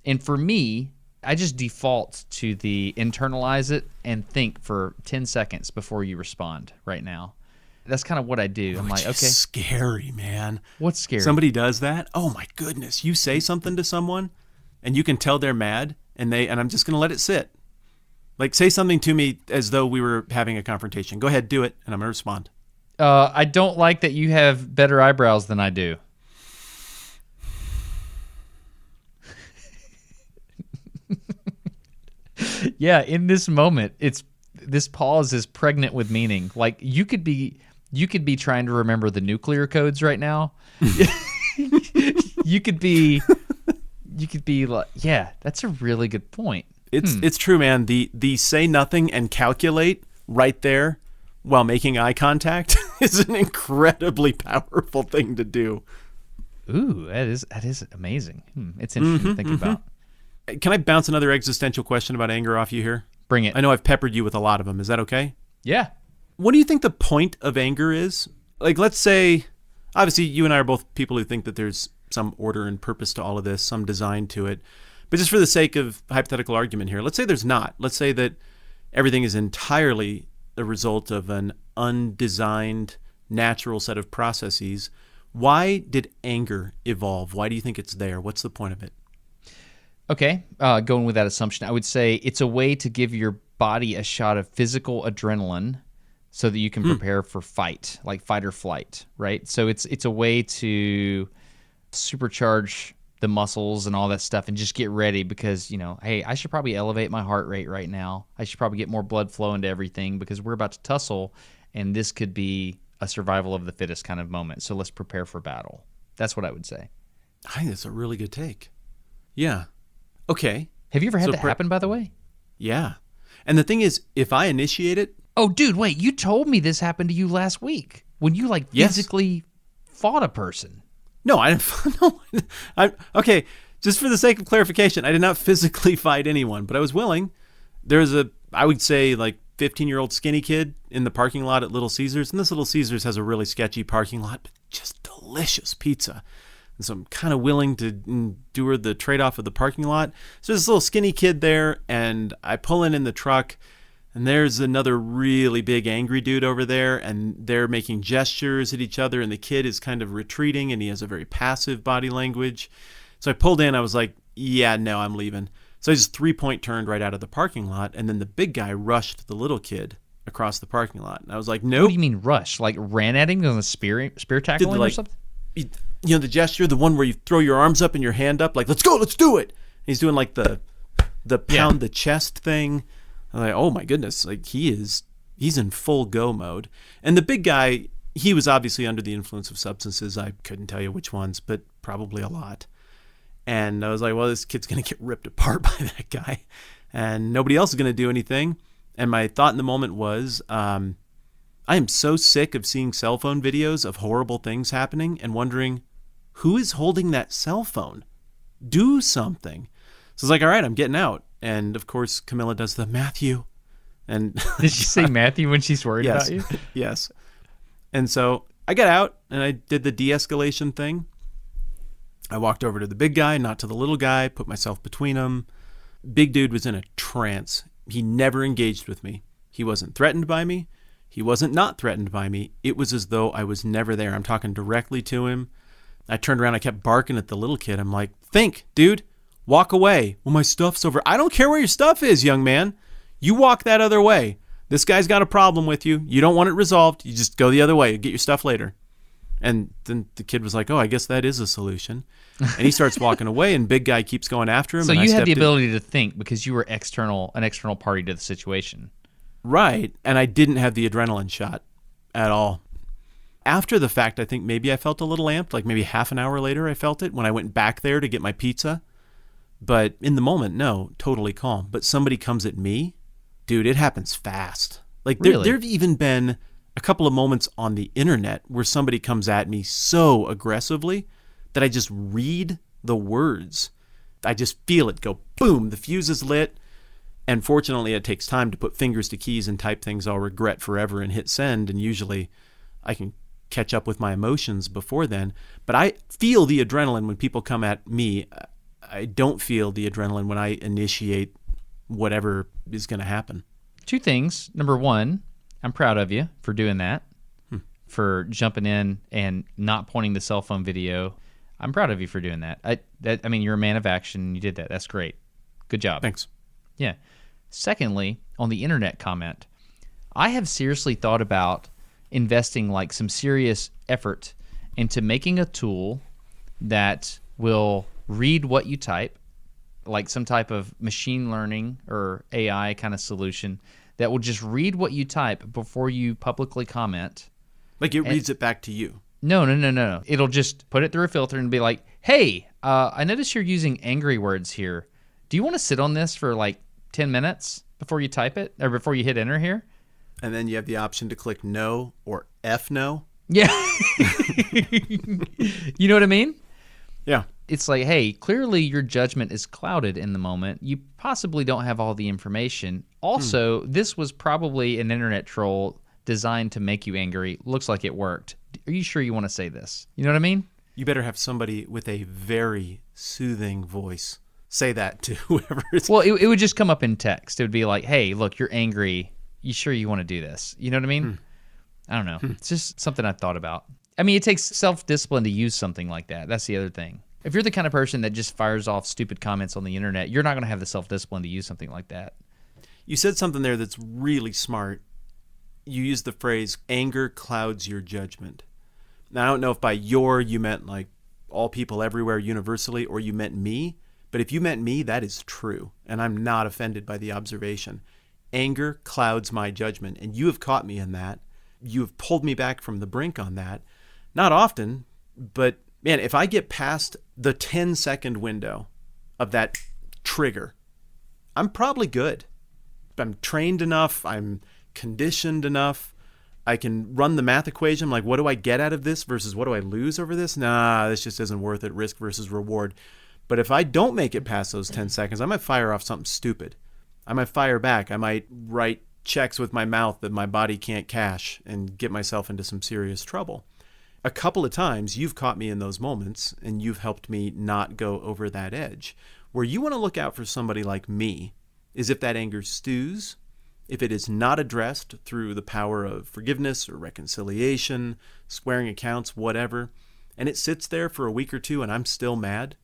And for me, I just default to the internalize it and think for 10 seconds before you respond right now. That's kind of what I do. I'm like, okay. Scary, man. What's scary? Somebody does that? Oh my goodness. You say something to someone and you can tell they're mad and I'm just going to let it sit. Say something to me as though we were having a confrontation. Go ahead, do it, and I'm going to respond. I don't like that you have better eyebrows than I do. Yeah, in this moment, this pause is pregnant with meaning. You could be trying to remember the nuclear codes right now. You could be like, yeah, that's a really good point. It's true, man. The say nothing and calculate right there while making eye contact is an incredibly powerful thing to do. Ooh, that is amazing. It's interesting to think about. Can I bounce another existential question about anger off you here? Bring it. I know I've peppered you with a lot of them. Is that okay? Yeah. What do you think the point of anger is? Let's say, obviously, you and I are both people who think that there's some order and purpose to all of this, some design to it. But just for the sake of hypothetical argument here, let's say there's not. Let's say that everything is entirely a result of an undesigned, natural set of processes. Why did anger evolve? Why do you think it's there? What's the point of it? Okay, going with that assumption, I would say it's a way to give your body a shot of physical adrenaline so that you can prepare for fight, like fight or flight, right? So it's a way to supercharge the muscles and all that stuff and just get ready because, hey, I should probably elevate my heart rate right now. I should probably get more blood flow into everything because we're about to tussle, and this could be a survival of the fittest kind of moment. So let's prepare for battle. That's what I would say. I think that's a really good take. Yeah. Okay. Have you ever had So that happen, by the way? Yeah. And the thing is, if I initiate it, Oh, dude, wait. You told me this happened to you last week when you, like, Yes. physically fought a person. no, I didn't. No, okay. Just for the sake of clarification, I did not physically fight anyone, but I was willing. There's I would say, like, 15-year-old skinny kid in the parking lot at Little Caesars, and this Little Caesars has a really sketchy parking lot, but just delicious pizza. And so I'm kind of willing to endure the trade-off of the parking lot. So there's this little skinny kid there, and I pull in the truck, and there's another really big angry dude over there, and they're making gestures at each other, and the kid is kind of retreating, and he has a very passive body language. So I pulled in, I was like, yeah, no, I'm leaving. So I just 3-point turned right out of the parking lot, and then the big guy rushed the little kid across the parking lot. And I was like, nope. What do you mean rush? Like ran at him on a spear tackle him or something? You know, the gesture, the one where you throw your arms up and your hand up, like, let's go, let's do it. And he's doing like the pound the chest thing. I'm like, oh my goodness, like he's in full go mode. And the big guy, he was obviously under the influence of substances. I couldn't tell you which ones, but probably a lot. And I was like, well, this kid's going to get ripped apart by that guy. And nobody else is going to do anything. And my thought in the moment was, I am so sick of seeing cell phone videos of horrible things happening and wondering, who is holding that cell phone? Do something. So I was like, all right, I'm getting out. And of course, Camilla does the Matthew. And Did she say Matthew when she's worried yes, about you? yes. And so I got out and I did the de-escalation thing. I walked over to the big guy, not to the little guy, put myself between them. Big dude was in a trance. He never engaged with me. He wasn't threatened by me. He wasn't not threatened by me. It was as though I was never there. I'm talking directly to him. I turned around. I kept barking at the little kid. I'm like, think, dude. Walk away. Well, my stuff's over. I don't care where your stuff is, young man. You walk that other way. This guy's got a problem with you. You don't want it resolved. You just go the other way. Get your stuff later. And then the kid was like, oh, I guess that is a solution. And he starts walking away, and big guy keeps going after him. So and you I had the stepped in. ability to think because you were an external party to the situation. Right. And I didn't have the adrenaline shot at all. After the fact, I think maybe I felt a little amped, like maybe half an hour later I felt it when I went back there to get my pizza. But in the moment, no, totally calm. But somebody comes at me, dude, it happens fast. Like Really? there have even been a couple of moments on the internet where somebody comes at me so aggressively that I just read the words. I just feel it go boom, the fuse is lit. And fortunately, it takes time to put fingers to keys and type things I'll regret forever and hit send. And usually I can catch up with my emotions before then. But I feel the adrenaline when people come at me. I don't feel the adrenaline when I initiate whatever is going to happen. Two things. Number one, I'm proud of you for doing that, for jumping in and not pointing the cell phone video. I'm proud of you for doing that. I mean, you're a man of action. You did that. That's great. Good job. Thanks. Yeah. Secondly, on the internet comment, I have seriously thought about investing like some serious effort into making a tool that will read what you type, like some type of machine learning or AI kind of solution that will just read what you type before you publicly comment. Like it reads it back to you. No. It'll just put it through a filter and be like, hey, I notice you're using angry words here. Do you want to sit on this for like 10 minutes before you type it or before you hit enter here? And then you have the option to click no or F no. Yeah. You know what I mean? Yeah. It's like, hey, clearly your judgment is clouded in the moment. You possibly don't have all the information. Also, this was probably an internet troll designed to make you angry. Looks like it worked. Are you sure you want to say this? You know what I mean? You better have somebody with a very soothing voice say that to whoever is. Well, it would just come up in text. It would be like, hey, look, you're angry. You sure you want to do this? You know what I mean? I don't know. It's just something I thought about. I mean, it takes self-discipline to use something like that. That's the other thing. If you're the kind of person that just fires off stupid comments on the internet, you're not going to have the self-discipline to use something like that. You said something there that's really smart. You used the phrase, anger clouds your judgment. Now, I don't know if by you meant like all people everywhere universally, or you meant me. But if you meant me, that is true. And I'm not offended by the observation. Anger clouds my judgment. And you have caught me in that. You have pulled me back from the brink on that. Not often, but man, if I get past the 10-second window of that trigger, I'm probably good. I'm trained enough. I'm conditioned enough. I can run the math equation. I'm like, what do I get out of this versus what do I lose over this? Nah, this just isn't worth it. Risk versus reward. But if I don't make it past those 10 seconds, I might fire off something stupid. I might fire back. I might write checks with my mouth that my body can't cash and get myself into some serious trouble. A couple of times you've caught me in those moments and you've helped me not go over that edge. Where you want to look out for somebody like me is if that anger stews, if it is not addressed through the power of forgiveness or reconciliation, squaring accounts, whatever, and it sits there for a week or two and I'm still mad,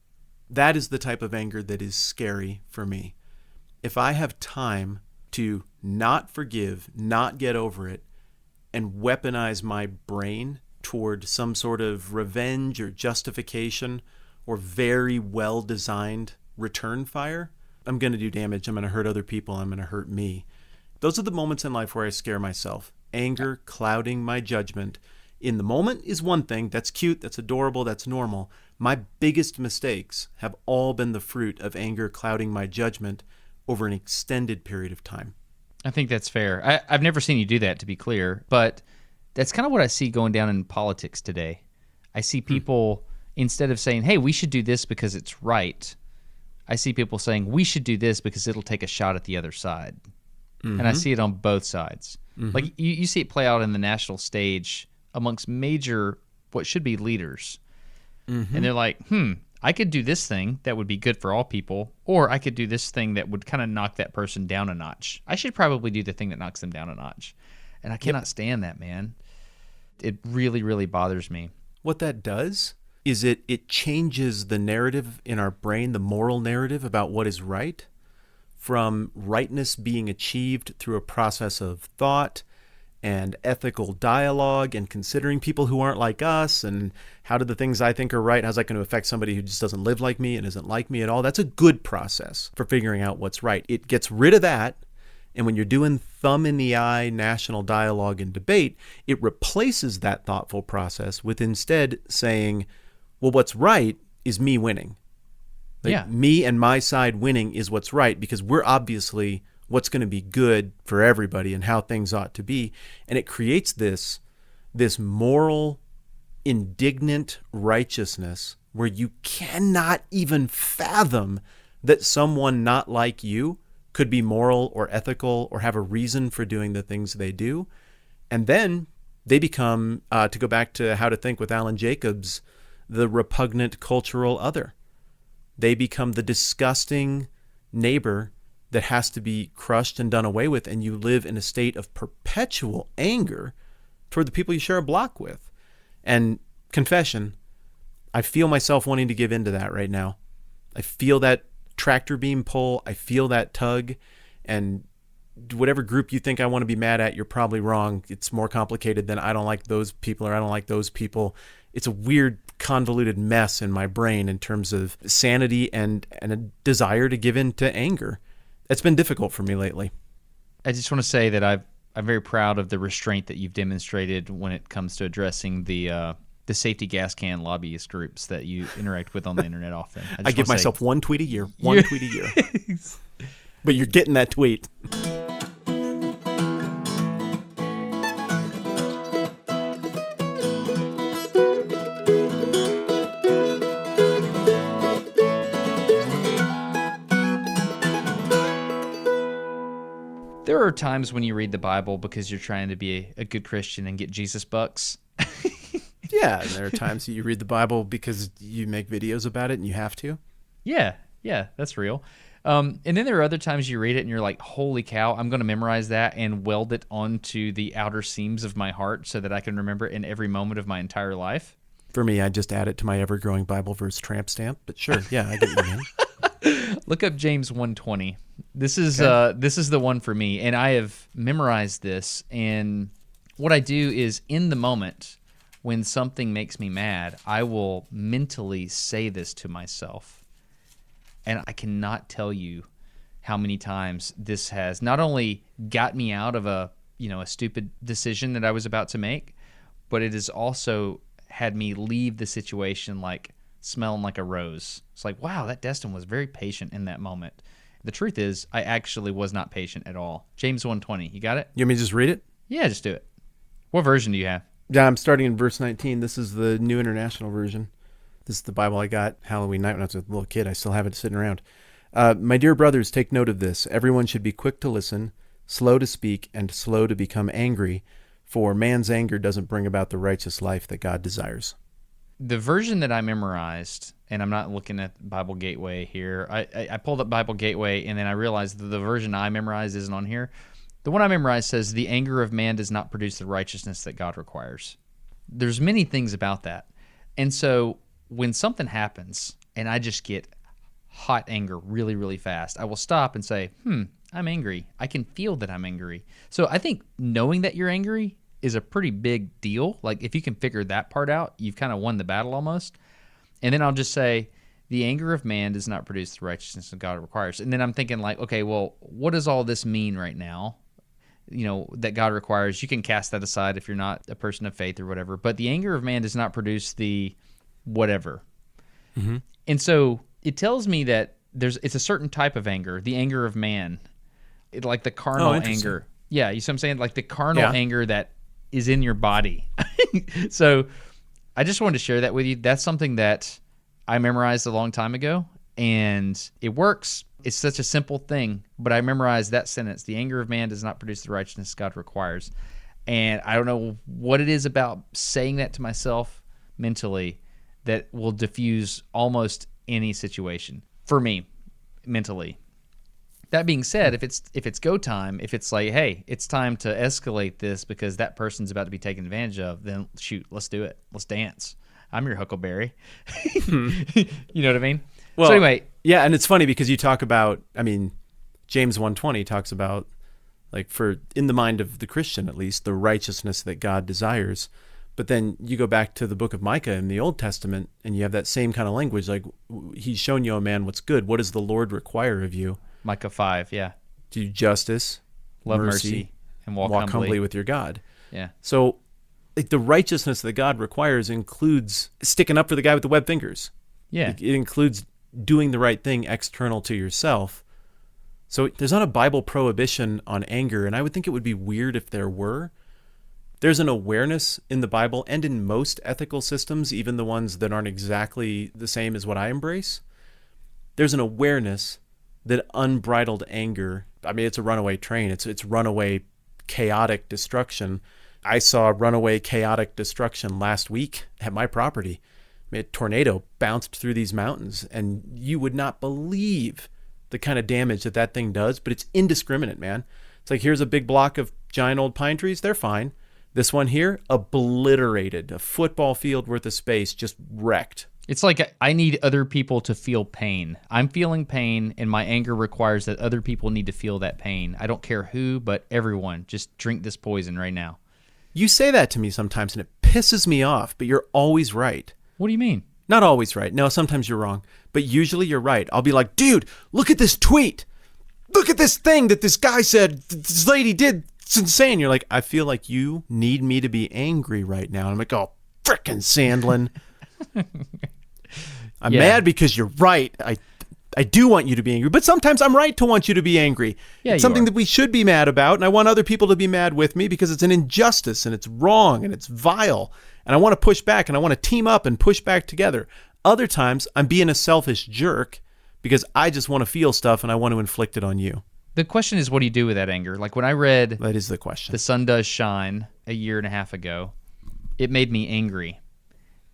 that is the type of anger that is scary for me. If I have time to not forgive, not get over it, and weaponize my brain toward some sort of revenge or justification or very well-designed return fire, I'm going to do damage. I'm going to hurt other people. I'm going to hurt me. Those are the moments in life where I scare myself. Anger clouding my judgment. In the moment is one thing. That's cute. That's adorable. That's normal. My biggest mistakes have all been the fruit of anger clouding my judgment over an extended period of time. I think that's fair. I've never seen you do that, to be clear, but that's kind of what I see going down in politics today. I see people, instead of saying, hey, we should do this because it's right, I see people saying, we should do this because it'll take a shot at the other side. Mm-hmm. And I see it on both sides. Mm-hmm. Like you see it play out in the national stage amongst major, what should be leaders. Mm-hmm. And they're like, I could do this thing that would be good for all people, or I could do this thing that would kind of knock that person down a notch. I should probably do the thing that knocks them down a notch. And I cannot stand that, man. It really, really bothers me. What that does is it changes the narrative in our brain, the moral narrative about what is right, from rightness being achieved through a process of thought and ethical dialogue and considering people who aren't like us and how do the things I think are right, how's that going to affect somebody who just doesn't live like me and isn't like me at all. That's a good process for figuring out what's right. It gets rid of that. And when you're doing thumb in the eye national dialogue and debate, it replaces that thoughtful process with instead saying, well, what's right is me winning. Me and my side winning is what's right because we're obviously what's going to be good for everybody and how things ought to be. And it creates this moral, indignant righteousness where you cannot even fathom that someone not like you could be moral or ethical or have a reason for doing the things they do. And then they become, to go back to How to Think with Alan Jacobs, the repugnant cultural other. They become the disgusting neighbor that has to be crushed and done away with, and you live in a state of perpetual anger toward the people you share a block with. And confession, I feel myself wanting to give in to that right now. I feel that tractor beam pull. I feel that tug. And whatever group you think I want to be mad at, you're probably wrong. It's more complicated than I don't like those people or I don't like those people. It's a weird, convoluted mess in my brain in terms of sanity and a desire to give in to anger. It's been difficult for me lately. I just want to say that I'm very proud of the restraint that you've demonstrated when it comes to addressing the safety gas can lobbyist groups that you interact with on the internet often. I give myself one tweet a year. One tweet a year. But you're getting that tweet. There are times when you read the Bible because you're trying to be a good Christian and get Jesus bucks. Yeah, and there are times that you read the Bible because you make videos about it and you have to. Yeah, that's real. And then there are other times you read it and you're like, holy cow, I'm going to memorize that and weld it onto the outer seams of my heart so that I can remember it in every moment of my entire life. For me, I just add it to my ever-growing Bible verse tramp stamp. But sure, yeah, I get what you mean. Look up James 1:20. This is the one for me, and I have memorized this. And what I do is, in the moment when something makes me mad, I will mentally say this to myself, and I cannot tell you how many times this has not only got me out of a stupid decision that I was about to make, but it has also had me leave the situation like, smelling like a rose. It's like, wow, that Destin was very patient in that moment. The truth is, I actually was not patient at all. James 1:20. You got it? You want me to just read it? Yeah, just do it. What version do you have? Yeah, I'm starting in verse 19. This is the New International Version. This is the Bible I got Halloween night when I was a little kid. I still have it sitting around. My dear brothers, take note of this. Everyone should be quick to listen, slow to speak, and slow to become angry, for man's anger doesn't bring about the righteous life that God desires. The version that I memorized, and I'm not looking at Bible Gateway here. I pulled up Bible Gateway, and then I realized that the version I memorized isn't on here. The one I memorized says, the anger of man does not produce the righteousness that God requires. There's many things about that. And so when something happens and I just get hot anger really, really fast, I will stop and say, I'm angry. I can feel that I'm angry. So I think knowing that you're angry is a pretty big deal. Like if you can figure that part out, you've kind of won the battle almost. And then I'll just say, the anger of man does not produce the righteousness that God requires. And then I'm thinking like, okay, well, what does all this mean right now? That God requires. You can cast that aside if you're not a person of faith or whatever. But the anger of man does not produce the whatever. Mm-hmm. And so it tells me that it's a certain type of anger, the anger of man, like the carnal anger. Yeah, you see what I'm saying? Like the carnal anger that is in your body. So I just wanted to share that with you. That's something that I memorized a long time ago, and it works. It's such a simple thing, but I memorized that sentence. The anger of man does not produce the righteousness God requires. And I don't know what it is about saying that to myself mentally that will diffuse almost any situation for me mentally. That being said, if it's go time, if it's like, hey, it's time to escalate this because that person's about to be taken advantage of, then shoot, let's do it. Let's dance. I'm your Huckleberry. You know what I mean? Well, so anyway. Yeah, and it's funny because you talk about, James 1:20 talks about, like, for in the mind of the Christian at least, the righteousness that God desires. But then you go back to the book of Micah in the Old Testament, and you have that same kind of language, like, he's shown you, O man, what's good. What does the Lord require of you? Micah 5, yeah. Do justice, love mercy, and walk humbly with your God. Yeah. So, like, the righteousness that God requires includes sticking up for the guy with the webbed fingers. Yeah. It includes doing the right thing external to yourself. So there's not a Bible prohibition on anger, and I would think it would be weird if there were. There's an awareness in the Bible and in most ethical systems, even the ones that aren't exactly the same as what I embrace. There's an awareness that unbridled anger, it's a runaway train. It's runaway chaotic destruction. I saw runaway chaotic destruction last week at my property. A tornado bounced through these mountains, and you would not believe the kind of damage that thing does, but it's indiscriminate, man. It's like, here's a big block of giant old pine trees. They're fine. This one here, obliterated. A football field worth of space, just wrecked. It's like I need other people to feel pain. I'm feeling pain, and my anger requires that other people need to feel that pain. I don't care who, but everyone. Just drink this poison right now. You say that to me sometimes, and it pisses me off, but you're always right. What do you mean? Not always right. No, sometimes you're wrong. But usually you're right. I'll be like, dude, look at this tweet. Look at this thing that this guy said, this lady did. It's insane. You're like, I feel like you need me to be angry right now. And I'm like, oh, frickin' Sandlin. I'm mad because you're right. I do want you to be angry, but sometimes I'm right to want you to be angry. Yeah, it's something that we should be mad about, and I want other people to be mad with me because it's an injustice, and it's wrong, and it's vile, and I want to push back, and I want to team up and push back together. Other times, I'm being a selfish jerk because I just want to feel stuff, and I want to inflict it on you. The question is, what do you do with that anger? Like when I read That is the question. The Sun Does Shine a year and a half ago, it made me angry.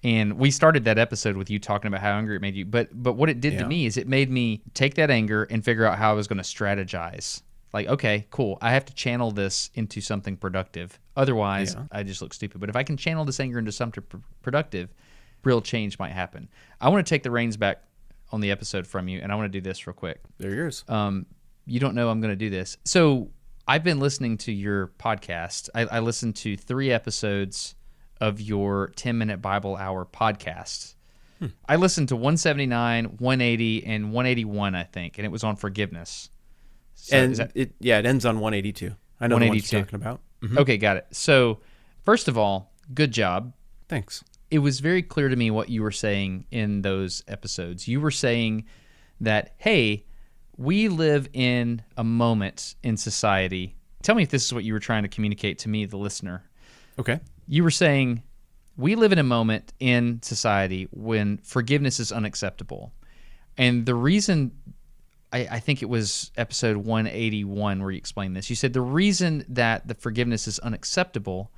And we started that episode with you talking about how angry it made you. But what it did to me is it made me take that anger and figure out how I was going to strategize. Like, okay, cool. I have to channel this into something productive. Otherwise, I just look stupid. But if I can channel this anger into something productive, real change might happen. I want to take the reins back on the episode from you, and I want to do this real quick. They're yours. You don't know I'm going to do this. So I've been listening to your podcast. I listened to 3 episodes of your 10-minute Bible Hour podcast. I listened to 179, 180, and 181, I think, and it was on forgiveness. So and it ends on 182. I know the one you're talking about. Mm-hmm. Okay, got it. So, first of all, good job. Thanks. it was very clear to me what you were saying in those episodes. You were saying that, hey, we live in a moment in society. Tell me if this is what you were trying to communicate to me, the listener. Okay. You were saying we live in a moment in society when forgiveness is unacceptable. And the reason, I think it was episode 181 where you explained this. You said the reason that the forgiveness is unacceptable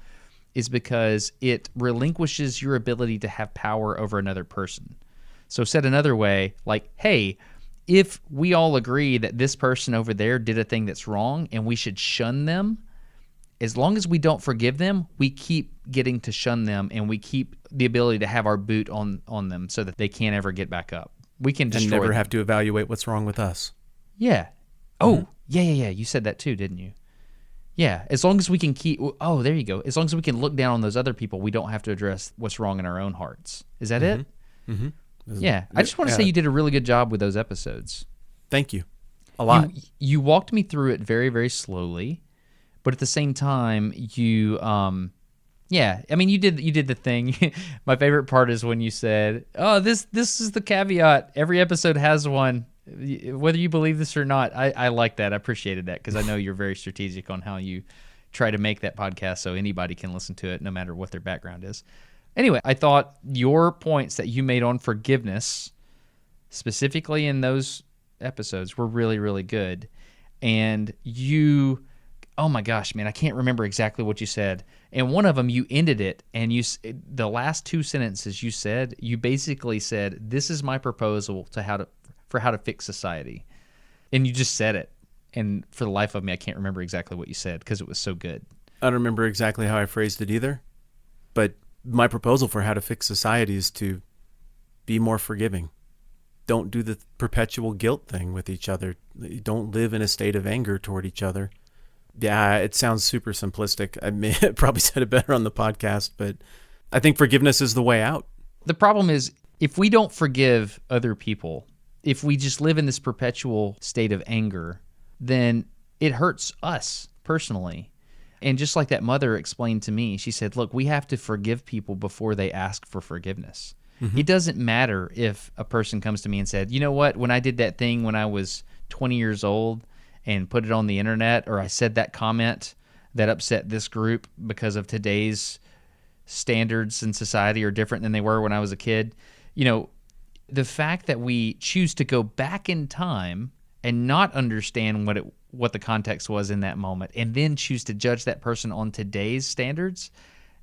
is because it relinquishes your ability to have power over another person. So said another way, like, hey, if we all agree that this person over there did a thing that's wrong and we should shun them, as long as we don't forgive them, we keep getting to shun them and we keep the ability to have our boot on them so that they can't ever get back up. We can destroy and never them. have to evaluate what's wrong with us. Yeah. Oh, yeah. You said that too, didn't you? Yeah. As long as we can keep. Oh, there you go. As long as we can look down on those other people, we don't have to address what's wrong in our own hearts. Is that it? Mm-hmm. Yeah. I just want to say you did a really good job with those episodes. Thank you. A lot. You walked me through it very, very slowly, but at the same time, you. Yeah, I mean, you did the thing. My favorite part is when you said, "Oh, this is the caveat. Every episode has one, whether you believe this or not." I like that. I appreciated that because I know you're very strategic on how you try to make that podcast so anybody can listen to it, no matter what their background is. Anyway, I thought your points that you made on forgiveness, specifically in those episodes, were really, really good. And you, oh my gosh, man, I can't remember exactly what you said. And one of them, you ended it, and the last two sentences you said, you basically said, "This is my proposal for how to fix society," and you just said it. And for the life of me, I can't remember exactly what you said because it was so good. I don't remember exactly how I phrased it either, but my proposal for how to fix society is to be more forgiving. Don't do the perpetual guilt thing with each other. Don't live in a state of anger toward each other. Yeah, it sounds super simplistic. I may have probably said it better on the podcast, but I think forgiveness is the way out. The problem is, if we don't forgive other people, if we just live in this perpetual state of anger, then it hurts us personally. And just like that mother explained to me, she said, look, we have to forgive people before they ask for forgiveness. Mm-hmm. It doesn't matter if a person comes to me and said, you know what, when I did that thing when I was 20 years old and put it on the internet, or I said that comment that upset this group because of today's standards in society are different than they were when I was a kid. You know, the fact that we choose to go back in time and not understand what the context was in that moment, and then choose to judge that person on today's standards,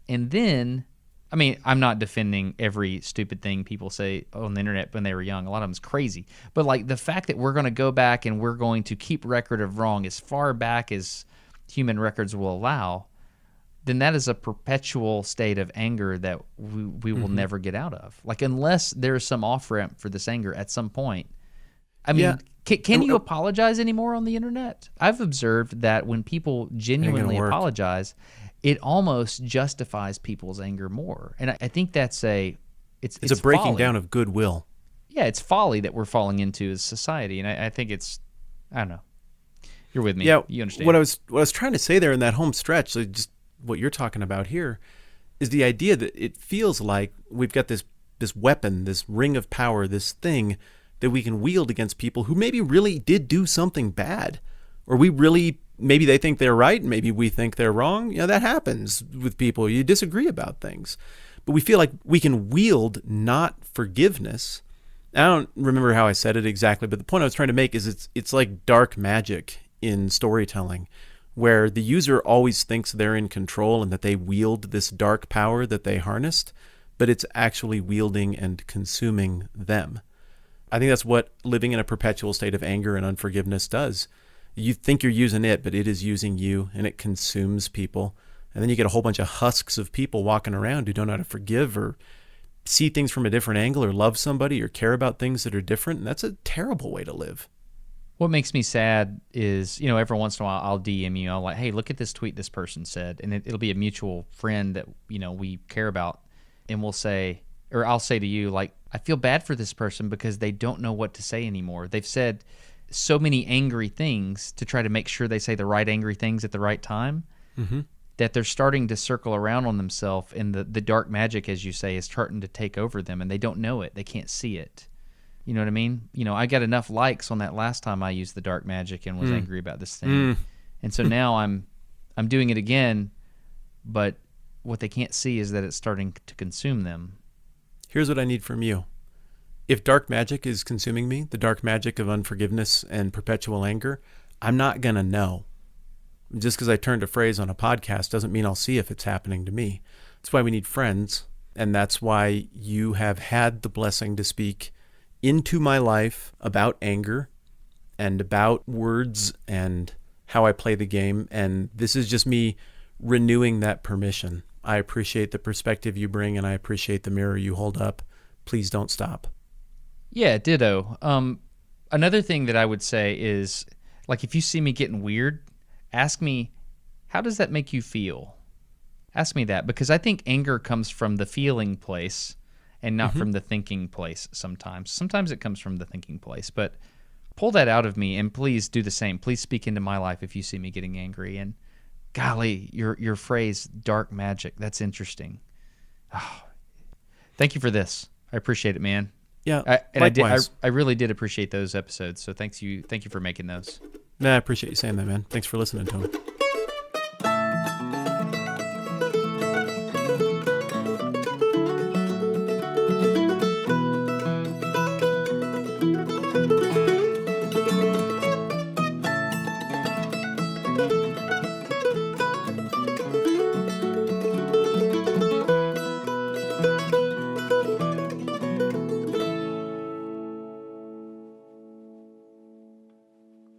and then, I mean, I'm not defending every stupid thing people say on the internet when they were young. A lot of them's crazy. But like the fact that we're going to go back and we're going to keep record of wrong as far back as human records will allow, then that is a perpetual state of anger that we will never get out of. Like, unless there's some off-ramp for this anger at some point. I mean, can you apologize anymore on the internet? I've observed that when people genuinely apologize, it almost justifies people's anger more. And I think that's it's a breaking folly. Down of goodwill. Yeah, it's folly that we're falling into as society. And I think I don't know. You're with me. Yeah, you understand. What I was trying to say there in that home stretch, so just what you're talking about here, is the idea that it feels like we've got this weapon, this ring of power, this thing that we can wield against people who maybe really did do something bad, or maybe they think they're right, maybe we think they're wrong. You know, that happens with people. You disagree about things. But we feel like we can wield not forgiveness. I don't remember how I said it exactly, but the point I was trying to make is it's like dark magic in storytelling, where the user always thinks they're in control and that they wield this dark power that they harnessed, but it's actually wielding and consuming them. I think that's what living in a perpetual state of anger and unforgiveness does. You think you're using it, but it is using you, and it consumes people. And then you get a whole bunch of husks of people walking around who don't know how to forgive or see things from a different angle or love somebody or care about things that are different. And that's a terrible way to live. What makes me sad is, you know, every once in a while I'll DM you. I'll like, hey, look at this tweet this person said. And it'll be a mutual friend that, you know, we care about. And we'll say, or I'll say to you, like, I feel bad for this person because they don't know what to say anymore. They've said so many angry things to try to make sure they say the right angry things at the right time that they're starting to circle around on themselves, and the dark magic, as you say, is starting to take over them, and they don't know it. They can't see it. You know what I mean? I got enough likes on that last time I used the dark magic and was angry about this thing. And so now I'm doing it again, but what they can't see is that it's starting to consume them. Here's what I need from you. If dark magic is consuming me, the dark magic of unforgiveness and perpetual anger, I'm not going to know. Just because I turned a phrase on a podcast doesn't mean I'll see if it's happening to me. That's why we need friends, and that's why you have had the blessing to speak into my life about anger and about words and how I play the game, and this is just me renewing that permission. I appreciate the perspective you bring, and I appreciate the mirror you hold up. Please don't stop. Yeah, ditto. Another thing that I would say is, like, if you see me getting weird, ask me, how does that make you feel? Ask me that, because I think anger comes from the feeling place and not from the thinking place sometimes. Sometimes it comes from the thinking place, but pull that out of me, and please do the same. Please speak into my life if you see me getting angry. And golly, your phrase, dark magic, that's interesting. Oh, thank you for this. I appreciate it, man. Yeah, I really did appreciate those episodes, so thank you for making those. I appreciate you saying that, man. Thanks for listening to them.